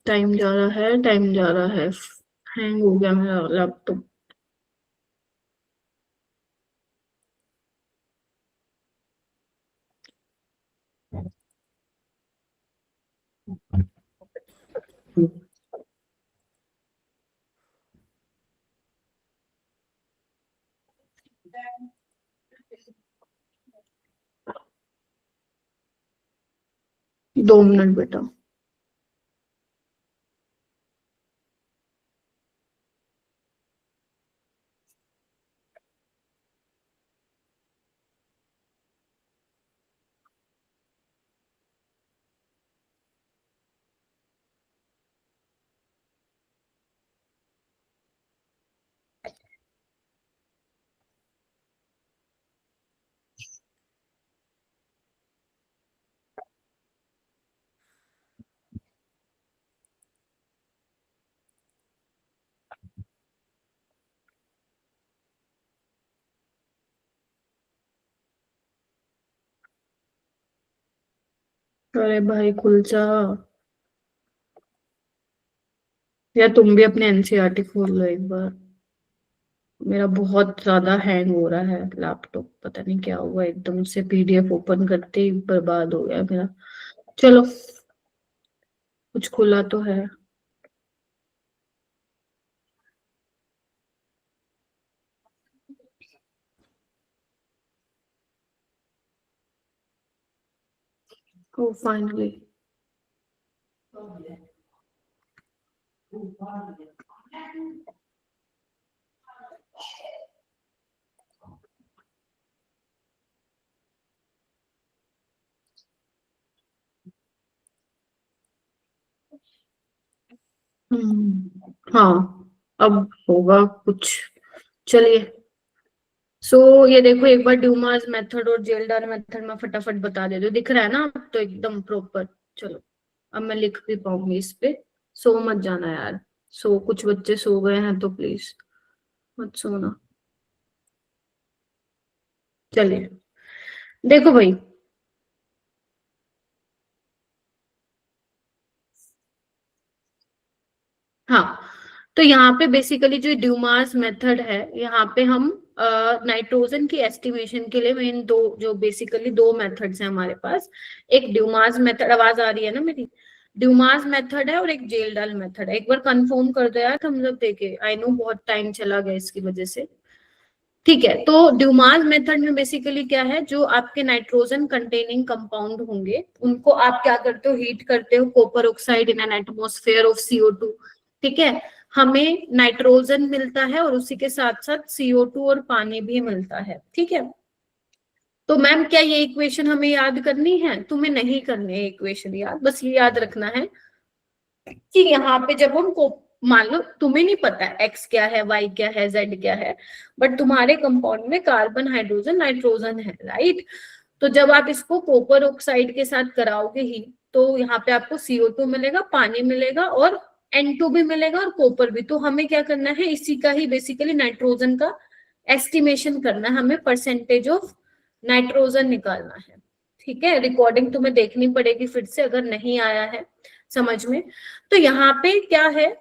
टाइम जा रहा है, टाइम जा रहा है, हैंग हो गया मेरा लैपटॉप। दो मिनट बेटा। अरे भाई खुल जा, या तुम भी अपने एनसीईआरटी खोल लो एक बार। मेरा बहुत ज्यादा हैंग हो रहा है लैपटॉप, पता नहीं क्या हुआ, एकदम से पीडीएफ ओपन करते ही बर्बाद हो गया मेरा। चलो, कुछ खुला तो है। ओ फाइनली। हाँ, अब होगा कुछ। चलिए, सो ये देखो एक बार ड्यूमास मेथड और जेल्डार मेथड में फटाफट बता दे दो, दिख रहा है ना अब तो एकदम प्रॉपर। चलो, अब मैं लिख भी पाऊंगी इस पे। सो मत जाना यार, सो कुछ बच्चे सो गए हैं तो प्लीज मत सोना। चलिए देखो भाई, हाँ, तो यहाँ पे बेसिकली जो ड्यूमास मेथड है, यहाँ पे हम नाइट्रोजन की एस्टिमेशन के लिए मेन दो, जो बेसिकली दो मेथड्स हैं हमारे पास। एक ड्यूमास मेथड, आवाज आ रही है ना मेरी? ड्यूमास मेथड है और एक जेल्डाल मेथड है। एक बार कंफर्म कर दो यार हम सब देखे, आई नो बहुत टाइम चला गया इसकी वजह से। ठीक है, तो ड्यूमास मेथड में बेसिकली क्या है, जो आपके नाइट्रोजन कंटेनिंग कंपाउंड होंगे उनको आप क्या करते हो, हीट करते हो, copper oxide in an atmosphere of CO2। ठीक है, हमें नाइट्रोजन मिलता है और उसी के साथ साथ CO2 और पानी भी मिलता है। ठीक है, तो मैम क्या ये इक्वेशन हमें याद करनी है? तुम्हें नहीं करनी है इक्वेशन याद, बस ये याद रखना है कि यहाँ पे जब हम को, मान लो तुम्हें नहीं पता एक्स क्या है, वाई क्या है, जेड क्या है, बट तुम्हारे कंपाउंड में कार्बन, हाइड्रोजन, नाइट्रोजन है, राइट? तो जब आप इसको कॉपर ऑक्साइड के साथ कराओगे ही, तो यहाँ पे आपको CO2 मिलेगा, पानी मिलेगा और N2 भी मिलेगा और कॉपर भी। तो हमें क्या करना है, इसी का ही बेसिकली नाइट्रोजन का एस्टिमेशन करना है, हमें परसेंटेज ऑफ नाइट्रोजन निकालना है। ठीक है, रिकॉर्डिंग तुम्हें देखनी पड़ेगी फिर से अगर नहीं आया है समझ में। तो यहाँ पे क्या है,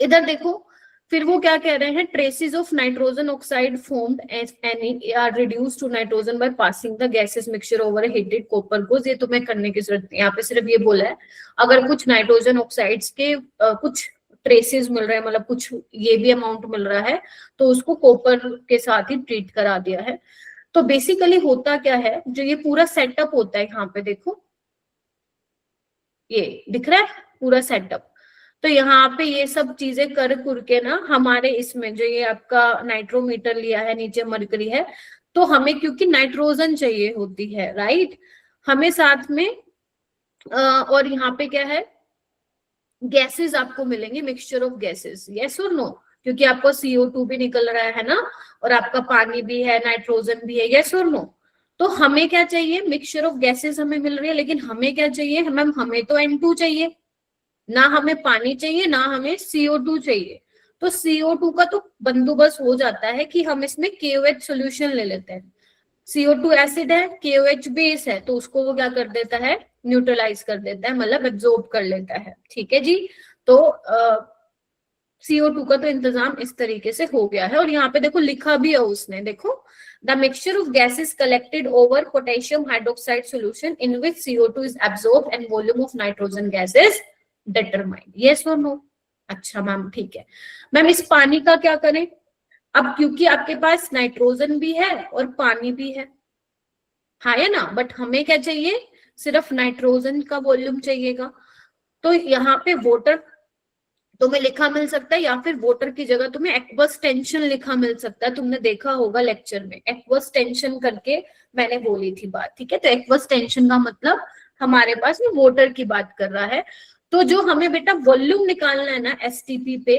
इधर देखो, फिर वो क्या कह रहे हैं, traces of nitrogen oxide formed as any are reduced to nitrogen by passing the gases mixture over a heated copper gauze. ये तुम्हें करने की जरूरत नहीं, यहाँ पे सिर्फ ये बोला है अगर कुछ नाइट्रोजन ऑक्साइड्स के कुछ ट्रेसेस मिल रहे हैं, मतलब कुछ ये भी अमाउंट मिल रहा है, तो उसको कॉपर के साथ ही ट्रीट करा दिया है। तो बेसिकली होता क्या है, जो ये पूरा सेटअप होता है यहाँ पे देखो, ये दिख रहा है पूरा सेटअप। तो यहाँ पे ये सब चीजें कर के ना हमारे इसमें जो ये आपका नाइट्रोमीटर लिया है, नीचे मरकरी है, तो हमें क्योंकि नाइट्रोजन चाहिए होती है, राइट, हमें साथ में और यहाँ पे क्या है, गैसेस आपको मिलेंगे, मिक्सचर ऑफ गैसेस, यस और नो, क्योंकि आपको CO2 भी निकल रहा है ना, और आपका पानी भी है, नाइट्रोजन भी है, यस और नो। तो हमें क्या चाहिए, मिक्सचर ऑफ गैसेस हमें मिल रही है, लेकिन हमें क्या चाहिए, हमें तो N2 चाहिए ना, हमें पानी चाहिए ना हमें CO2 चाहिए। तो CO2 का तो बंदोबस्त हो जाता है कि हम इसमें KOH सोल्यूशन ले लेते हैं। CO2 एसिड है, KOH बेस है, तो उसको वो क्या कर देता है, न्यूट्रलाइज कर देता है, मतलब एब्जॉर्ब कर लेता है, ठीक है जी। तो CO2 का तो इंतजाम इस तरीके से हो गया है। और यहाँ पे देखो लिखा भी है उसने, देखो the mixture of gases collected over potassium hydroxide solution in which CO2 is absorbed and volume of nitrogen gases determined, yes और नो। अच्छा मैम ठीक है। मैम इस पानी का क्या करें, अब क्योंकि आपके पास नाइट्रोजन भी है और पानी भी है ना, बट हमें क्या चाहिए, सिर्फ नाइट्रोजन का वॉल्यूम चाहिएगा। तो यहाँ पे वाटर तुम्हें लिखा मिल सकता है, या फिर वाटर की जगह तुम्हें एक्वस टेंशन लिखा मिल सकता है। तुमने देखा होगा लेक्चर में एक्वस टेंशन करके मैंने बोली थी बात, ठीक है। तो एक्वस टेंशन का मतलब हमारे पास में वाटर की बात कर रहा है। तो जो हमें बेटा वॉल्यूम निकालना है ना STP पे,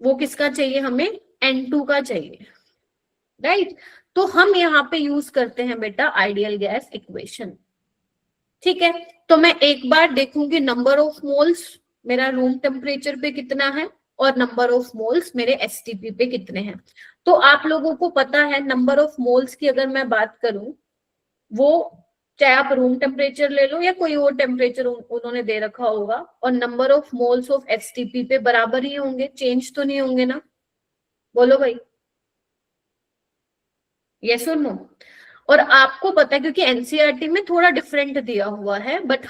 वो किसका चाहिए, हमें N2 का चाहिए, राइट। तो हम यहाँ पे यूज करते हैं बेटा आइडियल गैस इक्वेशन, ठीक है। तो मैं एक बार देखूंगी नंबर ऑफ मोल्स मेरा रूम टेम्परेचर पे कितना है और नंबर ऑफ मोल्स मेरे STP पे कितने हैं। तो आप लोगों को पता है नंबर ऑफ मोल्स की अगर मैं बात करूं, वो चाहे आप रूम टेम्परेचर ले लो या कोई और टेम्परेचर उन्होंने दे रखा होगा, और number of moles of STP पे बराबर ही होंगे, चेंज तो नहीं होंगे ना, बोलो भाई, यस और नो। और आपको पता है क्योंकि NCERT में थोड़ा डिफरेंट दिया हुआ है, बट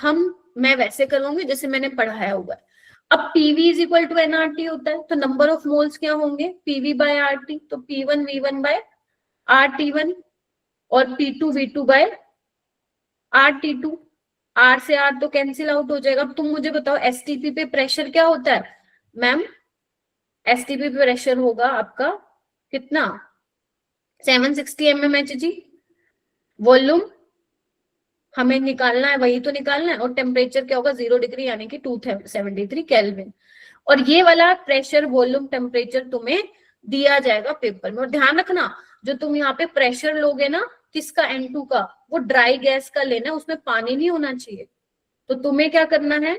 मैं वैसे करूंगी जैसे मैंने पढ़ाया हुआ है। अब PV is equal to nRT होता है, तो नंबर ऑफ मोल्स क्या होंगे, PV बाय RT, तो P1 V1 बाय RT1 और P2 V2 by RT2। R से R तो कैंसिल आउट हो जाएगा। अब तुम मुझे बताओ STP पे प्रेशर क्या होता है मैम, STP पे प्रेशर होगा आपका कितना, 760 mmHg। वॉल्यूम हमें निकालना है, वही तो निकालना है, और टेम्परेचर क्या होगा 0 डिग्री यानी कि 273 केल्विन। और ये वाला प्रेशर वॉल्यूम टेम्परेचर तुम्हें दिया जाएगा पेपर में। और ध्यान रखना जो तुम यहाँ पे प्रेशर लोगे ना, किसका, N2 का, वो ड्राई गैस का लेना है, उसमें पानी नहीं होना चाहिए। तो तुम्हें क्या करना है,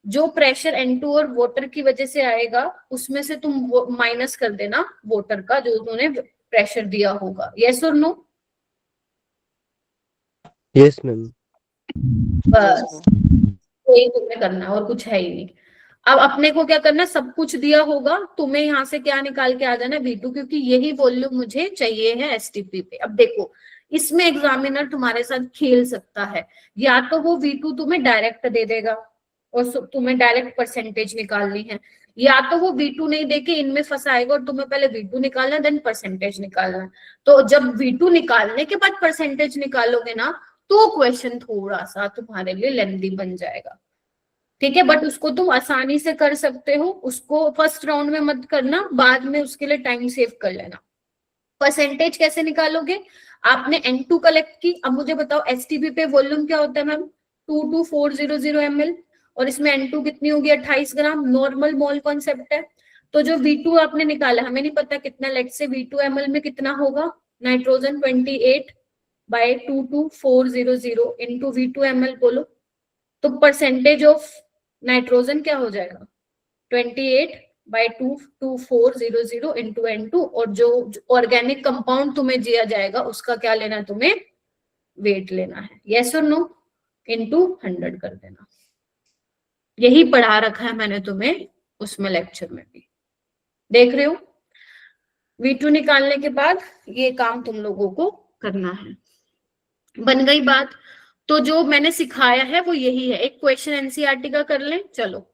जो प्रेशर N2 और वाटर की वजह से आएगा उसमें से तुम माइनस कर देना वाटर का जो उन्होंने प्रेशर दिया होगा, यस और नो।
Yes ma'am.
बस यही तुम्हें करना है और कुछ है ही नहीं। अब अपने को क्या करना, सब कुछ दिया होगा, तुम्हें यहाँ से क्या निकाल के आ जाना V2, क्योंकि यही वॉल्यूम मुझे चाहिए है STP पे। अब देखो इसमें एग्जामिनर तुम्हारे साथ खेल सकता है, या तो वो V2 तुम्हें डायरेक्ट दे देगा और तुम्हें डायरेक्ट परसेंटेज निकालनी है, या तो वो V2 नहीं देके इनमें फंसाएगा और तुम्हें पहले V2 निकालना देन परसेंटेज निकालना है। तो जब V2 निकालने के बाद परसेंटेज निकालोगे ना, तो क्वेश्चन थोड़ा सा तुम्हारे लिए लेंथी बन जाएगा, ठीक है। बट उसको तुम आसानी से कर सकते हो, उसको फर्स्ट राउंड में मत करना, बाद में उसके लिए टाइम सेव कर लेना। परसेंटेज कैसे निकालोगे, आपने N2 कलेक्ट की। अब मुझे बताओ STP पे वॉल्यूम क्या होता है मैम, 22400 ml, और इसमें N2 कितनी होगी 28 ग्राम, नॉर्मल मोल कॉन्सेप्ट है। तो जो V2 आपने निकाला, हमें नहीं पता कितना, लेट से V2 ml में कितना होगा, nitrogen 28 bye 22400 into V2 ml बोलो, तो परसेंटेज ऑफ नाइट्रोजन क्या हो जाएगा 28 बाय 22400 इंटू N2, और जो ऑर्गेनिक कंपाउंड तुम्हें दिया जाएगा उसका क्या लेना है, तुम्हें वेट लेना है, यस और नो, इंटू 100 कर देना। यही पढ़ा रखा है मैंने तुम्हें उसमें लेक्चर में भी, देख रहे हो। V2 निकालने के बाद ये काम तुम लोगों को करना है, बन गई बात। तो जो मैंने सिखाया है वो यही है। एक क्वेश्चन NCERT का कर लें, चलो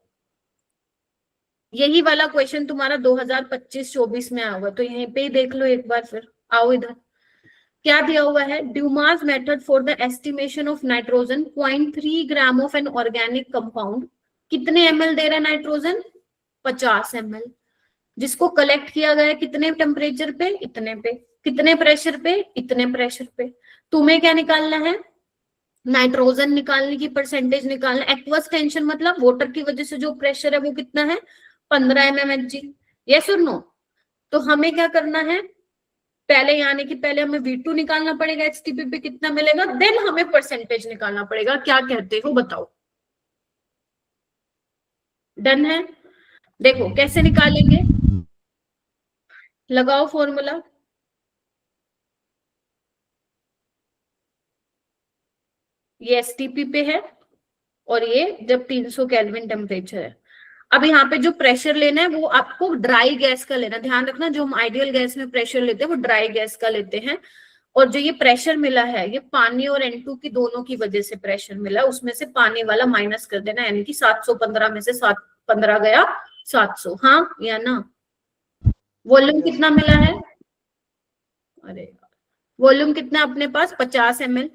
यही वाला क्वेश्चन तुम्हारा 2025-24 में आया होगा, तो यहीं पे ही देख लो एक बार, फिर आओ इधर। क्या दिया हुआ है, Dumas method for the estimation of nitrogen 0.3 gram of an organic compound, कितने ml दे रहा है नाइट्रोजन, 50 ml, जिसको कलेक्ट किया गया कितने टेम्परेचर पे, इतने पे, कितने प्रेशर पे, इतने प्रेशर पे। तुम्हें क्या निकालना है, नाइट्रोजन निकालने की परसेंटेज निकालना। एक्वस टेंशन मतलब वाटर की वजह से जो प्रेशर है वो कितना है, 15 mmHg, यस और नो। तो हमें क्या करना है, पहले यानी कि पहले हमें V2 निकालना पड़ेगा, एचटीपी पे कितना मिलेगा, देन हमें परसेंटेज निकालना पड़ेगा। क्या कहते हो बताओ, डन है। देखो कैसे निकालेंगे, लगाओ फॉर्मूला। ये एसटीपी पे है और ये जब 300 केल्विन टेम्परेचर है। अब यहाँ पे जो प्रेशर लेना है वो आपको ड्राई गैस का लेना, ध्यान रखना, जो हम आइडियल गैस में प्रेशर लेते हैं वो ड्राई गैस का लेते हैं। और जो ये प्रेशर मिला है ये पानी और N2 की दोनों की वजह से प्रेशर मिला, उसमें से पानी वाला माइनस कर देना, यानी कि 715 में से 715 गया 700, हाँ या ना। वॉल्यूम कितना मिला है, अरे वॉल्यूम कितना अपने पास 50 ml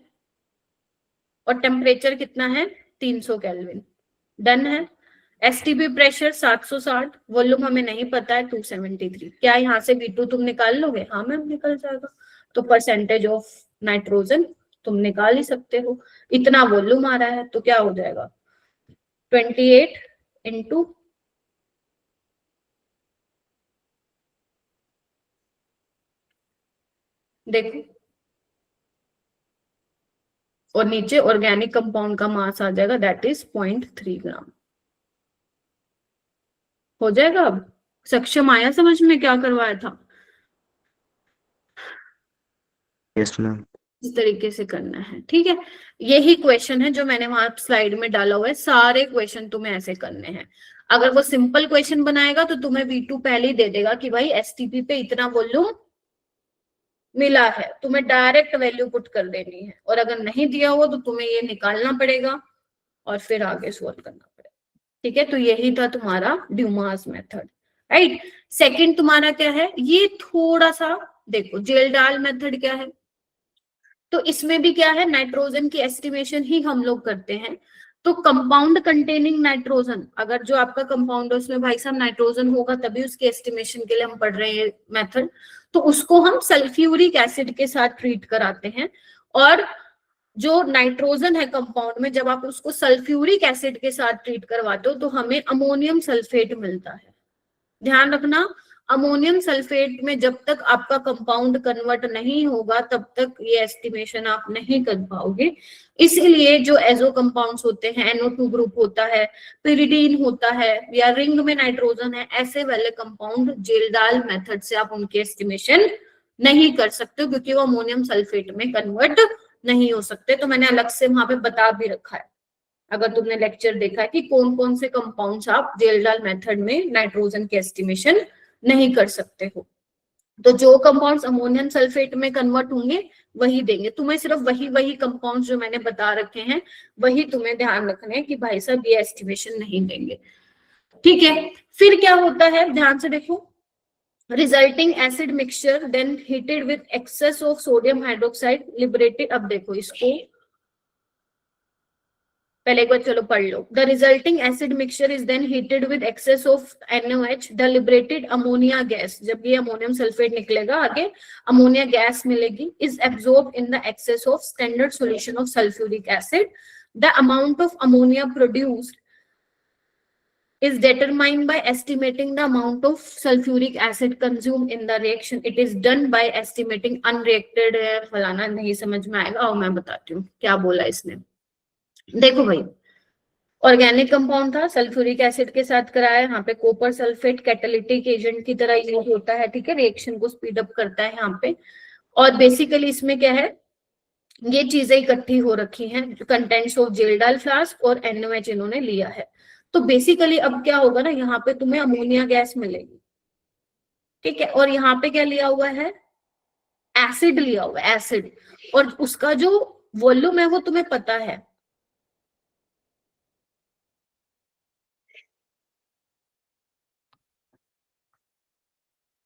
और टेम्परेचर कितना है 300 केल्विन, डन है। एसटीपी प्रेशर 760, वॉल्यूम हमें नहीं पता है 273। क्या यहाँ से V2 तुम निकाल लोगे, हाँ मैम निकल जाएगा। तो परसेंटेज ऑफ नाइट्रोजन तुम निकाल ही सकते हो, इतना वॉल्यूम आ रहा है तो क्या हो जाएगा 28 इंटू, देखो, और नीचे ऑर्गेनिक कंपाउंड का मास आ जाएगा, दैट इज 0.3 ग्राम। हो जाएगा। अब सक्षम आया समझ में क्या करवाया था,
यस मैम।
इस तरीके से करना है, ठीक है। यही क्वेश्चन है जो मैंने वहां स्लाइड में डाला हुआ है, सारे क्वेश्चन तुम्हें ऐसे करने हैं। अगर वो सिंपल क्वेश्चन बनाएगा तो तुम्हें V2 पहले ही दे देगा कि भाई एसटीपी पे इतना वॉल्यूम मिला है, तुम्हें डायरेक्ट वैल्यू पुट कर देनी है। और अगर नहीं दिया हो तो तुम्हें ये निकालना पड़ेगा और फिर आगे सोल्व करना पड़ेगा, ठीक है। तो यही था तुम्हारा ड्यूमास मेथड, राइट। सेकंड तुम्हारा क्या है, ये थोड़ा सा देखो, जेलडाल मेथड क्या है, तो इसमें भी क्या है, नाइट्रोजन की एस्टिमेशन ही हम लोग करते हैं। तो कंपाउंड कंटेनिंग नाइट्रोजन, अगर जो आपका कंपाउंड है उसमें भाई साहब नाइट्रोजन होगा तभी उसके एस्टिमेशन के लिए हम पढ़ रहे हैं मेथड, तो उसको हम सल्फ्यूरिक एसिड के साथ ट्रीट कराते हैं। और जो नाइट्रोजन है कंपाउंड में, जब आप उसको सल्फ्यूरिक एसिड के साथ ट्रीट करवाते हो तो हमें अमोनियम सल्फेट मिलता है। ध्यान रखना, अमोनियम सल्फेट में जब तक आपका कंपाउंड कन्वर्ट नहीं होगा तब तक ये एस्टिमेशन आप नहीं कर पाओगे। इसलिए जो एजो कंपाउंड्स होते हैं, NO2 ग्रुप होता है, पिरिडीन होता है, या रिंग में नाइट्रोजन है, ऐसे वाले कंपाउंड जेलडाल मेथड से आप उनके एस्टिमेशन नहीं कर सकते क्योंकि वो अमोनियम सल्फेट में कन्वर्ट नहीं हो सकते। तो मैंने अलग से वहां पे बता भी रखा है, अगर तुमने लेक्चर देखा है, कि कौन कौन से कंपाउंड्स आप जेलडाल मेथड में नाइट्रोजन के एस्टिमेशन नहीं कर सकते हो। तो जो कंपाउंड्स अमोनियम सल्फेट में कन्वर्ट होंगे वही देंगे तुम्हें, सिर्फ वही कंपाउंड्स जो मैंने बता रखे हैं वही तुम्हें ध्यान रखने हैं कि भाई साहब ये एस्टिमेशन नहीं देंगे, ठीक है। फिर क्या होता है, ध्यान से देखो, resulting acid mixture then heated with excess of sodium hydroxide liberated. अब देखो इसको पहले एक बार चलो पढ़ लो। The resulting acid mixture is then heated with excess of NOH, the liberated ammonia gas, जब ये अमोनियम सल्फेट निकलेगा आगे अमोनिया गैस मिलेगी, is absorb in the excess of standard solution of sulphuric acid. The amount of ammonia produced is determined by estimating the amount of sulfuric acid consumed in the reaction. It is done by estimating unreacted, फलाना नहीं समझ में आएगा और मैं बताती हूँ क्या बोला इसने। देखो भाई, ऑर्गेनिक कंपाउंड था, सल्फ्यूरिक एसिड के साथ कराया, यहाँ पे कॉपर सल्फेट कैटालिटिक एजेंट की तरह यूज होता है, ठीक है, रिएक्शन को स्पीड अप करता है यहाँ पे। और बेसिकली इसमें क्या है, ये चीजें इकट्ठी हो रखी हैं, कंटेंट्स ऑफ जेलडाल फ्लास्क और NOH इन्होंने लिया है। तो बेसिकली अब क्या होगा ना, यहाँ पे तुम्हें अमोनिया गैस मिलेगी, ठीक है, और यहाँ पे क्या लिया हुआ है, एसिड लिया हुआ है, एसिड, और उसका जो वॉल्यूम है वो तुम्हें पता है,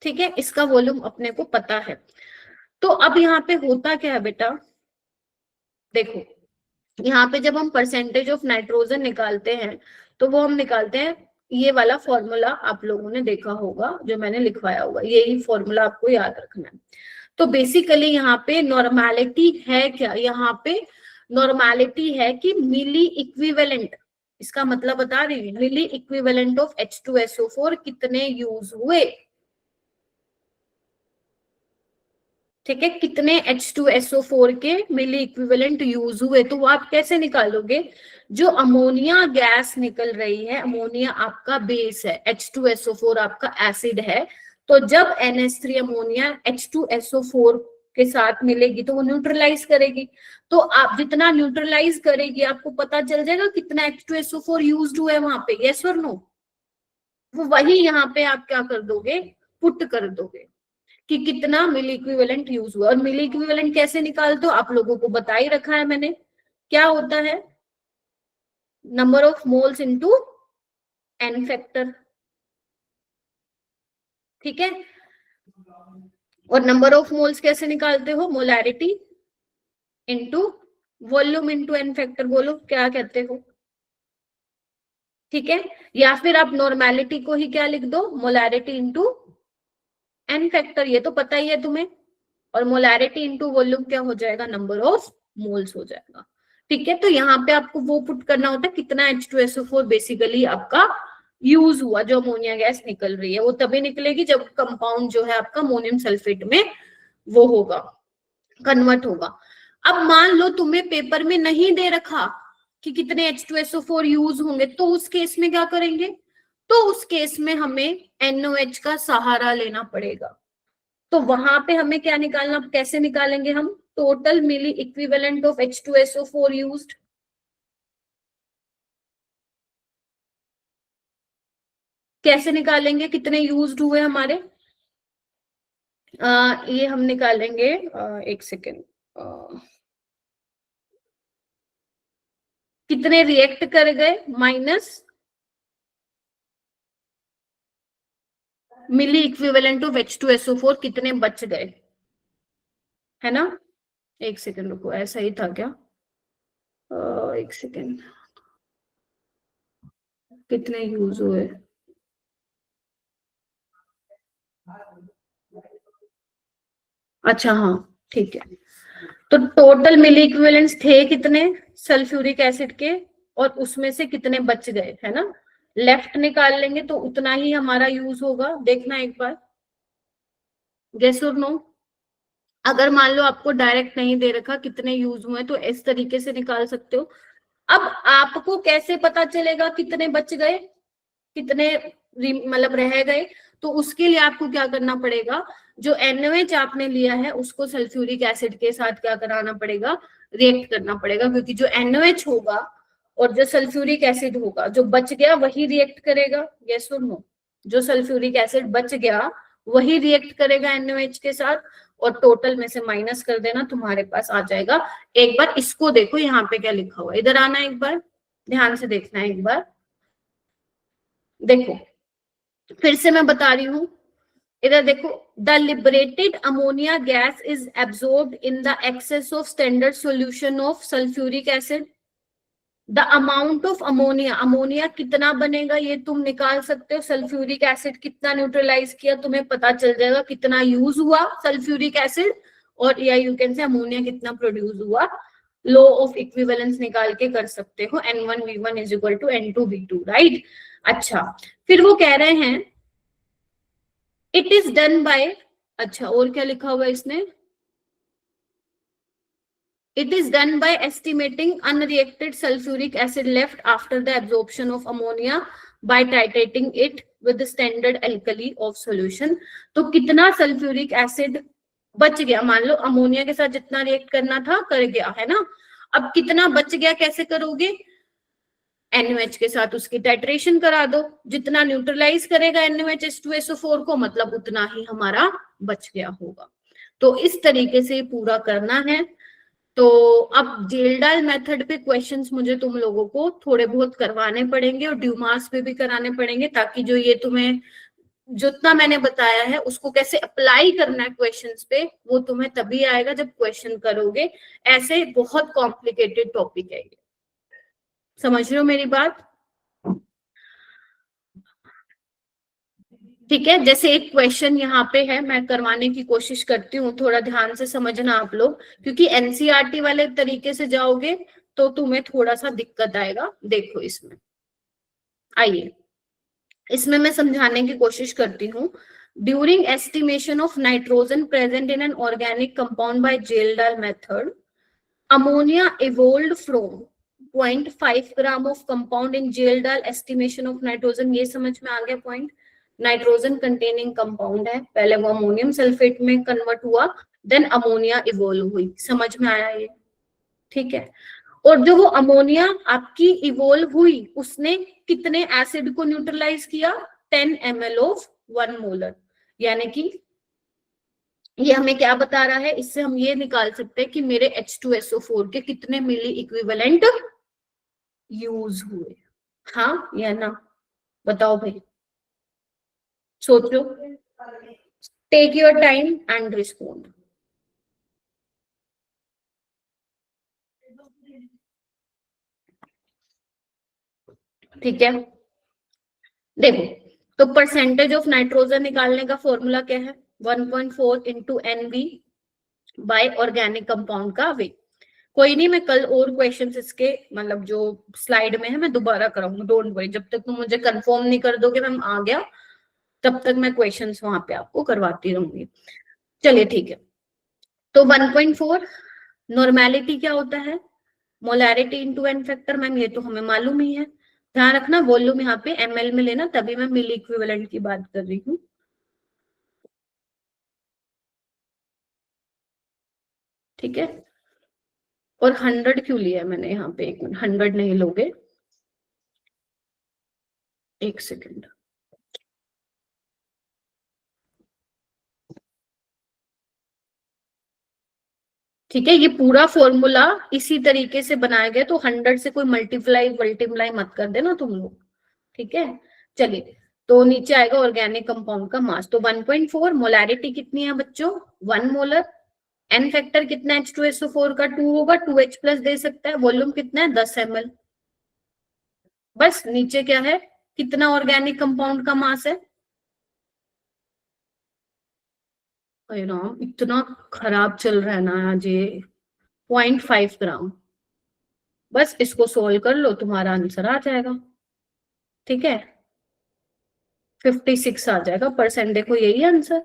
ठीक है, इसका वॉल्यूम अपने को पता है। तो अब यहाँ पे होता क्या है बेटा, देखो यहाँ पे जब हम परसेंटेज ऑफ नाइट्रोजन निकालते हैं तो वो हम निकालते हैं, ये वाला फॉर्मूला आप लोगों ने देखा होगा जो मैंने लिखवाया होगा, यही फॉर्मूला आपको याद रखना है। तो बेसिकली यहाँ पे नॉर्मेलिटी है क्या, यहाँ पे नॉर्मेलिटी है कि मिली इक्विवेलेंट, इसका मतलब बता रही हूँ, मिली इक्विवेलेंट ऑफ H2SO4 कितने यूज हुए, ठीक है, कितने H2SO4 के मिली इक्विवेलेंट यूज हुए। तो वो आप कैसे निकालोगे, जो अमोनिया गैस निकल रही है, अमोनिया आपका बेस है, H2SO4 आपका एसिड है, तो जब NH3 अमोनिया H2SO4 के साथ मिलेगी तो वो न्यूट्रलाइज करेगी, तो आप जितना न्यूट्रलाइज करेगी आपको पता चल जाएगा कितना H2SO4 यूज्ड हुआ है वहां पे, यस और नो। वो वही यहाँ पे आप क्या कर दोगे, पुट कर दोगे कि कितना मिली इक्विवेलेंट यूज हुआ। और मिली इक्विवेलेंट कैसे निकालते हो, आप लोगों को बता ही रखा है मैंने, क्या होता है, number of moles into n factor, ठीक है। और नंबर ऑफ मोल्स कैसे निकालते हो, molarity into volume into n factor, बोलो क्या कहते हो, ठीक है। या फिर आप नॉर्मेलिटी को ही क्या लिख दो, मोलैरिटी इनटू एन फैक्टर, ये तो पता ही है तुम्हें, और मोलैरिटी इनटू वॉल्यूम क्या हो जाएगा, नंबर ऑफ मोल्स हो जाएगा, ठीक है। तो यहाँ पे आपको वो पुट करना होता है कितना H2SO4 बेसिकली आपका यूज हुआ, जो अमोनिया गैस निकल रही है वो तभी निकलेगी जब कंपाउंड जो है आपका अमोनियम सल्फेट में वो होगा, कन्वर्ट होगा। अब मान लो तुम्हें पेपर में नहीं दे रखा कि कितने H2SO4 यूज होंगे, तो उस केस में क्या करेंगे, तो उस केस में हमें NOH का सहारा लेना पड़ेगा। तो वहां पे हमें क्या निकालना, कैसे निकालेंगे हम, total milliequivalent of H2SO4 used, कैसे निकालेंगे, कितने यूज्ड हुए हमारे, ये हम निकालेंगे, एक सेकेंड, कितने रिएक्ट कर गए minus milli equivalent of H2SO4 कितने बच गए, है ना। एक सेकेंड रुको, ऐसा ही था क्या, एक सेकेंड, कितने यूज हुए, अच्छा हाँ ठीक है। तो टोटल मिली इक्विवेलेंट्स थे कितने सल्फ्यूरिक एसिड के, और उसमें से कितने बच गए, है ना, लेफ्ट निकाल लेंगे तो उतना ही हमारा यूज होगा, देखना एक बार, गेस और नो। अगर मान लो आपको डायरेक्ट नहीं दे रखा कितने यूज हुए तो इस तरीके से निकाल सकते हो। अब आपको कैसे पता चलेगा कितने बच गए, कितने मतलब रह गए, तो उसके लिए आपको क्या करना पड़ेगा, जो NOH आपने लिया है उसको सल्फ्यूरिक एसिड के साथ क्या कराना पड़ेगा, रिएक्ट करना पड़ेगा, क्योंकि जो NOH होगा और जो सल्फ्यूरिक एसिड होगा, जो बच गया वही रिएक्ट करेगा, यस और नो। जो सल्फ्यूरिक एसिड बच गया वही रिएक्ट करेगा NOH के साथ, और टोटल में से माइनस कर देना, तुम्हारे पास आ जाएगा। एक बार इसको देखो यहाँ पे क्या लिखा हुआ है, इधर आना एक बार, ध्यान से देखना एक बार, देखो फिर से मैं बता रही हूं, इधर देखो, the liberated ammonia gas is absorbed in the excess of standard solution of sulphuric acid, the amount of ammonia, ammonia कितना बनेगा ये तुम निकाल सकते हो, सल्फ्यूरिक एसिड कितना न्यूट्रलाइज किया तुम्हें पता चल जाएगा, कितना यूज हुआ सल्फ्यूरिक एसिड, और या यू कैन से अमोनिया कितना प्रोड्यूस हुआ, लॉ ऑफ इक्विवेलेंस निकाल के कर सकते हो, N1V1 is equal to N2V2, right. अच्छा फिर वो कह रहे हैं इट इज डन बाय, अच्छा और क्या लिखा हुआ है इसने, it is done by estimating unreacted sulfuric acid left after the absorption of ammonia by titrating it with the standard alkali of solution। तो कितना सल्फ्यूरिक एसिड बच गया, मान लो अमोनिया के साथ जितना रिएक्ट करना था कर गया, है ना, अब कितना बच गया कैसे करोगे, NOH के साथ उसकी टाइट्रेशन करा दो, जितना न्यूट्रलाइज करेगा NOH H2SO4 को मतलब उतना ही हमारा बच गया होगा। तो इस तरीके से पूरा करना है। तो अब जेल्डाल मेथड पे क्वेश्चंस मुझे तुम लोगों को थोड़े बहुत करवाने पड़ेंगे और ड्यूमास पे भी कराने पड़ेंगे, ताकि जो ये तुम्हें जितना मैंने बताया है उसको कैसे अप्लाई करना है क्वेश्चंस पे, वो तुम्हें तभी आएगा जब क्वेश्चन करोगे। ऐसे बहुत कॉम्प्लिकेटेड टॉपिक है ये, समझ रहे हो मेरी बात? ठीक है, जैसे एक क्वेश्चन यहाँ पे है, मैं करवाने की कोशिश करती हूँ, थोड़ा ध्यान से समझना आप लोग, क्योंकि एनसीईआरटी वाले तरीके से जाओगे तो तुम्हें थोड़ा सा दिक्कत आएगा। देखो इसमें, आइए इसमें मैं समझाने की कोशिश करती हूँ। During estimation of nitrogen present in an organic compound by Kjeldahl method, ammonia evolved from 0.5 gram of compound in Kjeldahl estimation of nitrogen. ये समझ में आ गया पॉइंट? नाइट्रोजन कंटेनिंग कंपाउंड है, पहले वो अमोनियम सल्फेट में कन्वर्ट हुआ, देन अमोनिया इवोल्व हुई। समझ में आया ये? ठीक है। और जो वो अमोनिया आपकी इवोल्व हुई, उसने कितने एसिड को न्यूट्रलाइज किया? 10 ml ऑफ 1 मोलर। यानी कि ये हमें क्या बता रहा है? इससे हम ये निकाल सकते हैं कि मेरे H2SO4 के कितने मिली इक्विवेलेंट यूज हुए। हाँ या ना? बताओ भाई, सोचो, take your time and respond. ठीक है, देखो तो परसेंटेज ऑफ नाइट्रोजन निकालने का फॉर्मूला क्या है? 1.4 into NV by organic compound का वेट। कोई नहीं, मैं कल और क्वेश्चंस इसके मतलब जो स्लाइड में है मैं दोबारा कराऊंगा, डोंट वरी। जब तक तुम मुझे कंफर्म नहीं कर दोगे मैम आ गया, तब तक मैं क्वेश्चंस वहां पे आपको करवाती रहूंगी। चलिए ठीक है, तो 1.4 नॉर्मेलिटी क्या होता है? Molarity into n factor. Ma'am ये तो हमें मालूम ही है, ध्यान रखना वॉल्यूम यहाँ पे ml में लेना, तभी मैं मिली इक्विवेलेंट की बात कर रही हूँ। ठीक है, और 100 क्यों लिया मैंने यहाँ पे? 1 मिनट, 100 नहीं लोगे, 1 सेकेंड। ठीक है, ये पूरा फॉर्मूला इसी तरीके से बनाया गया, तो 100 से कोई मल्टीप्लाई मत कर देना तुम लोग। ठीक है, चलिए तो नीचे आएगा ऑर्गेनिक कंपाउंड का मास। तो 1.4 मोलैरिटी कितनी है बच्चों? 1 मोलर। एन फैक्टर कितना है H2SO4 का? 2 होगा, 2H प्लस दे सकता है। वॉल्यूम कितना है? 10 ml। बस नीचे क्या है? कितना ऑर्गेनिक कंपाउंड का मास है? अरे राम, इतना खराब चल रहा है ना आज ये। 0.5 ग्राम। बस इसको सोल्व कर लो, तुम्हारा आंसर आ जाएगा। ठीक है, 56 आ जाएगा परसेंट। देखो यही आंसर,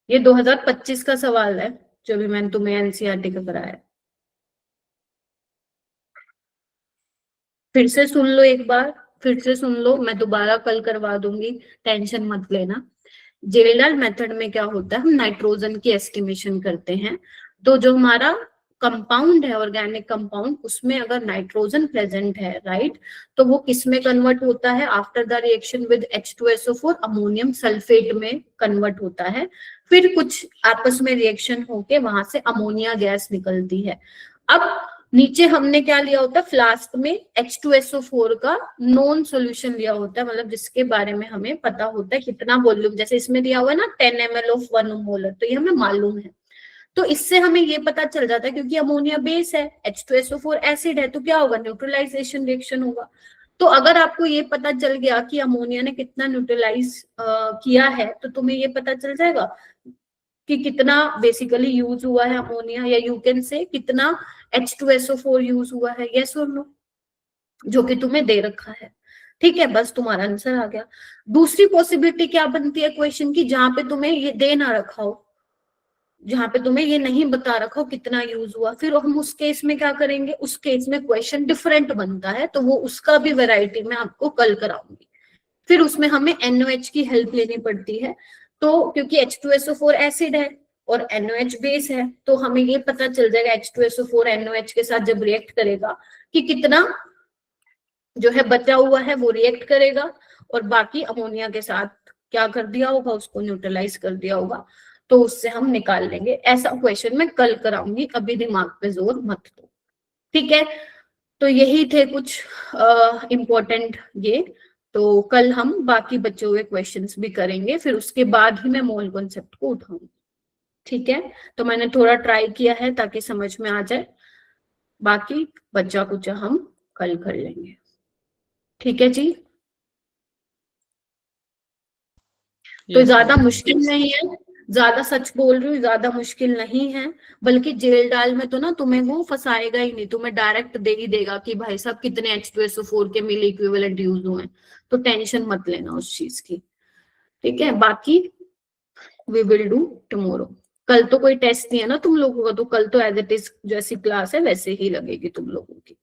ये 2025 का सवाल है जो भी मैंने तुम्हें एनसीईआरटी का कराया। फिर से सुन लो एक बार, फिर से सुन लो, मैं दोबारा कल करवा दूंगी, टेंशन मत लेना। जेरेडाल मेथड में क्या होता है? हम नाइट्रोजन की एस्टिमेशन करते हैं, तो जो हमारा कंपाउंड है ऑर्गेनिक कंपाउंड, उसमें अगर नाइट्रोजन प्रेजेंट है, राइट, तो वो किस में कन्वर्ट होता है? After the reaction with H2SO4 ammonium sulphate में कन्वर्ट होता है। फिर कुछ आपस में रिएक्शन होके वहां से अमोनिया गैस निकलती है। अब नीचे हमने क्या लिया होता है? फ्लास्क में H2SO4 का नॉन सॉल्यूशन लिया होता है, मतलब जिसके बारे में हमें पता होता है कितना वॉल्यूम, जैसे इसमें दिया हुआ है ना 10 ml ऑफ 1 मोलर, तो ये हमें मालूम है। तो इससे हमें ये पता चल जाता है, क्योंकि अमोनिया बेस है, H2SO4 एसिड है, तो क्या होगा? न्यूट्रलाइजेशन रिएक्शन होगा। तो अगर आपको ये पता चल गया कि अमोनिया ने कितना न्यूट्रलाइज किया है, तो तुम्हें ये पता चल जाएगा कि कितना बेसिकली यूज हुआ है अमोनिया, या यू कैन से कितना H2SO4 यूज हुआ है, यस और नो, जो कि तुम्हें दे रखा है। ठीक है, बस तुम्हारा आंसर आ गया। दूसरी पॉसिबिलिटी क्या बनती है क्वेश्चन की? जहां पे तुम्हें ये दे ना रखा हो, जहां पे तुम्हें ये नहीं बता रखा हो कितना यूज हुआ, फिर हम उस केस में क्या करेंगे? उस केस में क्वेश्चन डिफरेंट बनता है, तो वो उसका भी वैरायटी मैं आपको कल कराऊंगी। फिर उसमें हमें NOH की हेल्प लेनी पड़ती है, तो क्योंकि H2SO4 एसिड है और NOH बेस है, तो हमें ये पता चल जाएगा H2SO4 NOH के साथ जब रिएक्ट करेगा कि कितना जो है बचा हुआ है वो रिएक्ट करेगा, और बाकी अमोनिया के साथ क्या कर दिया होगा? उसको न्यूट्रलाइज कर दिया होगा, तो उससे हम निकाल लेंगे। ऐसा क्वेश्चन मैं कल कराऊंगी, अभी दिमाग पे जोर मत दो। ठीक है, तो यही थे कुछ इम्पोर्टेंट ये। तो कल हम बाकी बच्चों के क्वेश्चंस भी करेंगे, फिर उसके बाद ही मैं मोल कॉन्सेप्ट को उठाऊंगी। ठीक है, तो मैंने थोड़ा ट्राई किया है ताकि समझ में आ जाए, बाकी बच्चा कुछ हम कल कर लेंगे। ठीक है जी, तो ज्यादा मुश्किल नहीं है, ज्यादा सच बोल रही हूँ, ज्यादा मुश्किल नहीं है, बल्कि जेल डाल में तो ना तुम्हें वो फंसाएगा ही नहीं, तुम्हें डायरेक्ट दे ही देगा कि भाई साहब कितने H2SO4 के मिली इक्विवेलेंट यूज हुए हैं, तो टेंशन मत लेना उस चीज की। ठीक है, बाकी वी विल डू टुमारो। कल तो कोई टेस्ट नहीं है ना तुम लोगों का, तो कल तो एज इट इज जैसी क्लास है वैसे ही लगेगी तुम लोगों की।